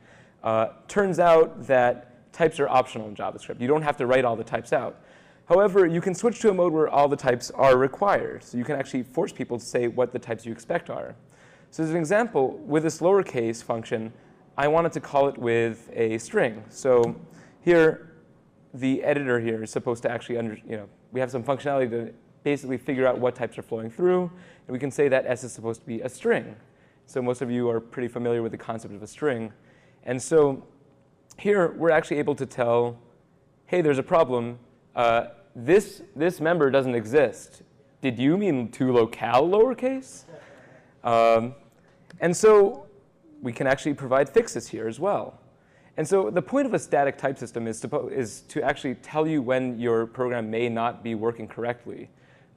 Turns out that types are optional in JavaScript. You don't have to write all the types out. However, you can switch to a mode where all the types are required. So you can actually force people to say what the types you expect are. So as an example, with this lowercase function, I wanted to call it with a string. So here, the editor here is supposed to actually, we have some functionality to basically figure out what types are flowing through. And we can say that S is supposed to be a string. So most of you are pretty familiar with the concept of a string. And so here, we're actually able to tell, hey, there's a problem. This member doesn't exist. Did you mean to locale lowercase? And so we can actually provide fixes here as well. And so the point of a static type system is to actually tell you when your program may not be working correctly.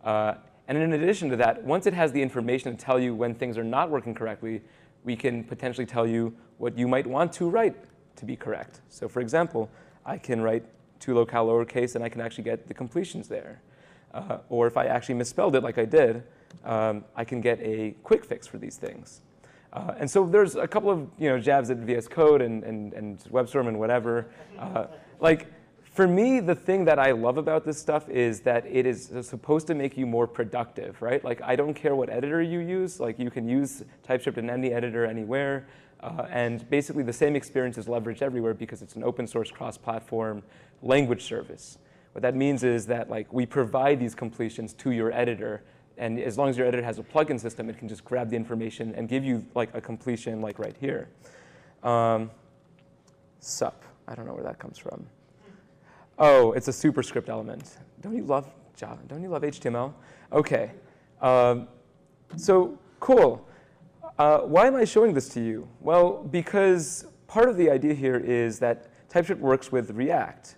And in addition to that, once it has the information to tell you when things are not working correctly, we can potentially tell you what you might want to write to be correct. So for example, I can write to locale lowercase, and I can actually get the completions there. Or if I actually misspelled it like I did, I can get a quick fix for these things. And so there's a couple of jabs at VS Code and WebStorm and whatever. For me, the thing that I love about this stuff is that it is supposed to make you more productive, right? Like, I don't care what editor you use. Like, you can use TypeScript in any editor anywhere. And basically, the same experience is leveraged everywhere because it's an open source cross-platform language service. What that means is that we provide these completions to your editor. And as long as your editor has a plugin system, it can just grab the information and give you a completion right here. Sup. I don't know where that comes from. Oh, it's a superscript element. Don't you love Java? Don't you love HTML? OK. So cool. Why am I showing this to you? Well, because part of the idea here is that TypeScript works with React.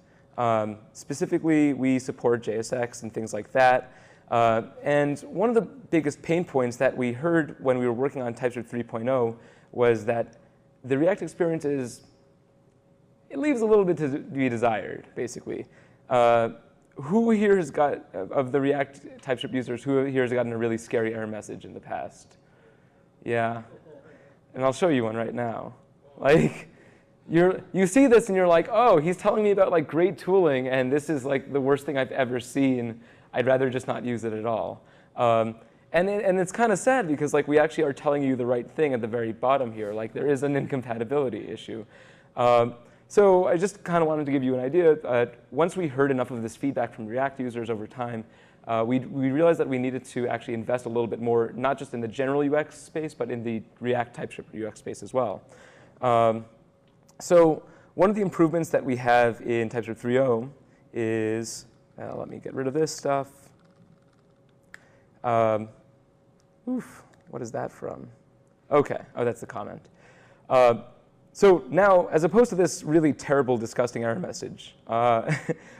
Specifically, we support JSX and things like that. And one of the biggest pain points that we heard when we were working on TypeScript 3.0 was that the React experience it leaves a little bit to be desired, basically. Who here has got, of the React TypeScript users, who here has gotten a really scary error message in the past? Yeah. And I'll show you one right now. You see this and you're like, oh, he's telling me about great tooling, and this is the worst thing I've ever seen. I'd rather just not use it at all. And it's kind of sad because we actually are telling you the right thing at the very bottom here. There is an incompatibility issue. So I just kind of wanted to give you an idea. Once we heard enough of this feedback from React users over time, we realized that we needed to actually invest a little bit more, not just in the general UX space, but in the React TypeScript UX space as well. So one of the improvements that we have in TypeScript 3.0 is, let me get rid of this stuff. What is that from? OK, oh, that's the comment. So now, as opposed to this really terrible, disgusting error message,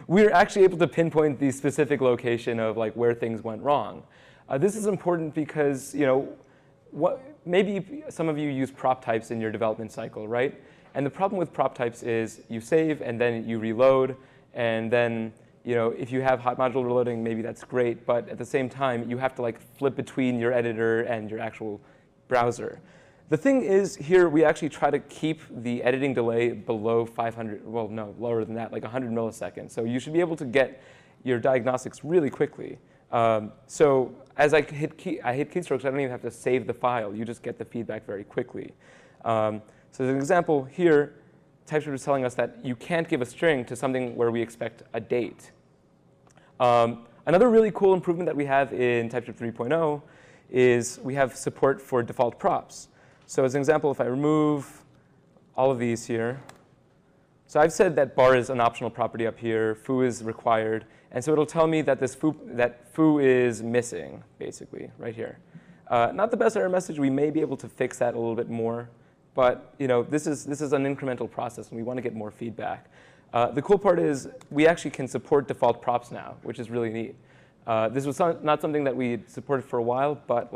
we're actually able to pinpoint the specific location of where things went wrong. This is important because maybe some of you use prop types in your development cycle, right? And the problem with prop types is you save and then you reload, and then if you have hot module reloading, maybe that's great. But at the same time, you have to flip between your editor and your actual browser. The thing is, here we actually try to keep the editing delay below 500, well, no, lower than that, 100 milliseconds. So you should be able to get your diagnostics really quickly. So as I hit keystrokes, I don't even have to save the file. You just get the feedback very quickly. So as an example here, TypeScript is telling us that you can't give a string to something where we expect a date. Another really cool improvement that we have in TypeScript 3.0 is we have support for default props. So as an example, if I remove all of these here, So I've said that bar is an optional property up here, foo is required, and so it'll tell me that foo is missing, basically, right here. Not the best error message. We may be able to fix that a little bit more, but this is an incremental process, and we want to get more feedback. The cool part is we actually can support default props now, which is really neat. This was not something that we supported for a while, but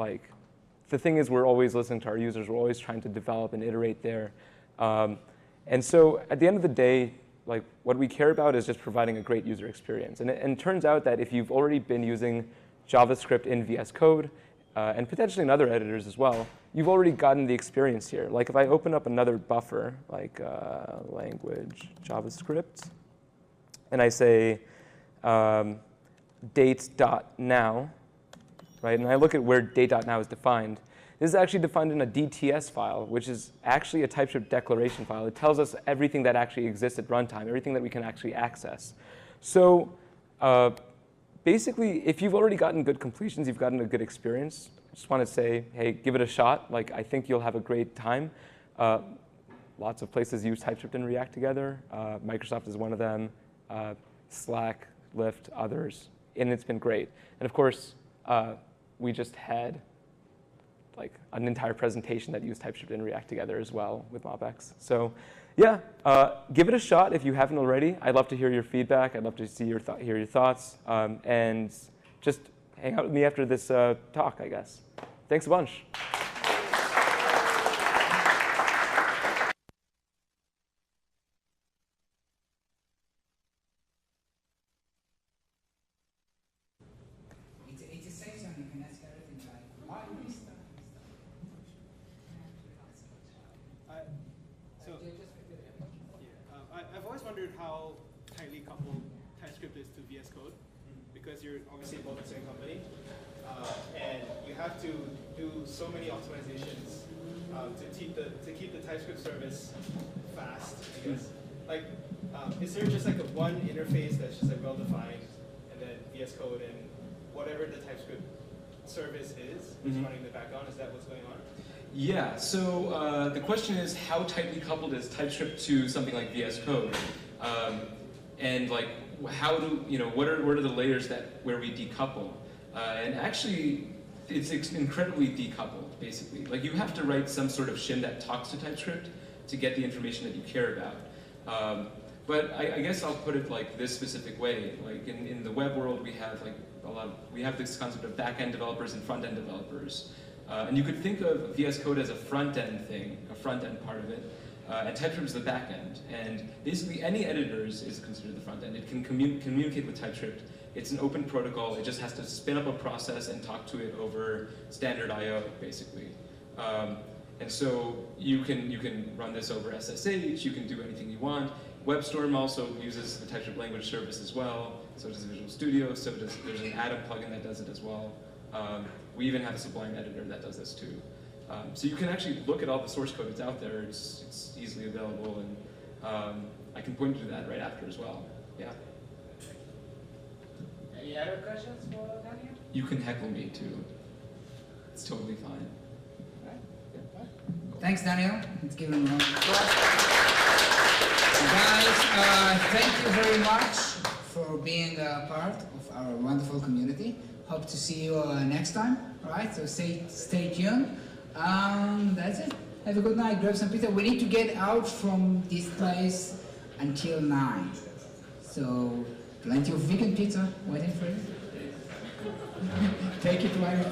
the thing is we're always listening to our users. We're always trying to develop and iterate there. And so at the end of the day, what we care about is just providing a great user experience. And it turns out that if you've already been using JavaScript in VS Code, and potentially in other editors as well, you've already gotten the experience here. If I open up another buffer, like language JavaScript, and I say date.now, right? And I look at where date.now is defined. This is actually defined in a DTS file, which is actually a TypeScript declaration file. It tells us everything that actually exists at runtime, everything that we can actually access. So basically, if you've already gotten good completions, you've gotten a good experience, I just want to say, hey, give it a shot. I think you'll have a great time. Lots of places use TypeScript and React together. Microsoft is one of them. Slack, Lyft, others. And it's been great. And of course, we just had an entire presentation that used TypeScript and React together as well with MobX. So yeah, give it a shot if you haven't already. I'd love to hear your feedback. I'd love to see hear your thoughts. And just hang out with me after this talk, I guess. Thanks a bunch. I've always wondered how tightly coupled TypeScript is to VS Code, because you're obviously both the same company, and you have to do so many optimizations to keep the TypeScript service fast. I guess, is there just a one interface that's just well defined, and then VS Code and whatever the TypeScript service is running in the background? Is that what's going on? Yeah, so the question is how tightly coupled is TypeScript to something like VS Code? And how do, what are the layers where we decouple? And actually, it's incredibly decoupled, basically. You have to write some sort of shim that talks to TypeScript to get the information that you care about. But I guess I'll put it this specific way. In the web world, we have we have this concept of back-end developers and front-end developers. And you could think of VS Code as a front-end thing, a front-end part of it, and TypeScript is the back-end. And basically, any editor is considered the front-end. It can communicate with TypeScript. It's an open protocol. It just has to spin up a process and talk to it over standard I/O, basically. And so you can run this over SSH. You can do anything you want. WebStorm also uses the TypeScript language service as well. So does Visual Studio. So there's an Atom plugin that does it as well. We even have a Sublime editor that does this too. So you can actually look at all the source code that's out there. It's easily available, and I can point you to that right after as well. Yeah. Any other questions for Daniel? You can heckle me too. It's totally fine. All right. Yeah. Thanks, Daniel. Let's give him a round of applause. Guys, thank you very much for being a part of our wonderful community. Hope to see you next time. All right, so stay tuned. That's it. Have a good night. Grab some pizza. We need to get out from this place until 9. So plenty of vegan pizza waiting for you. Take it right.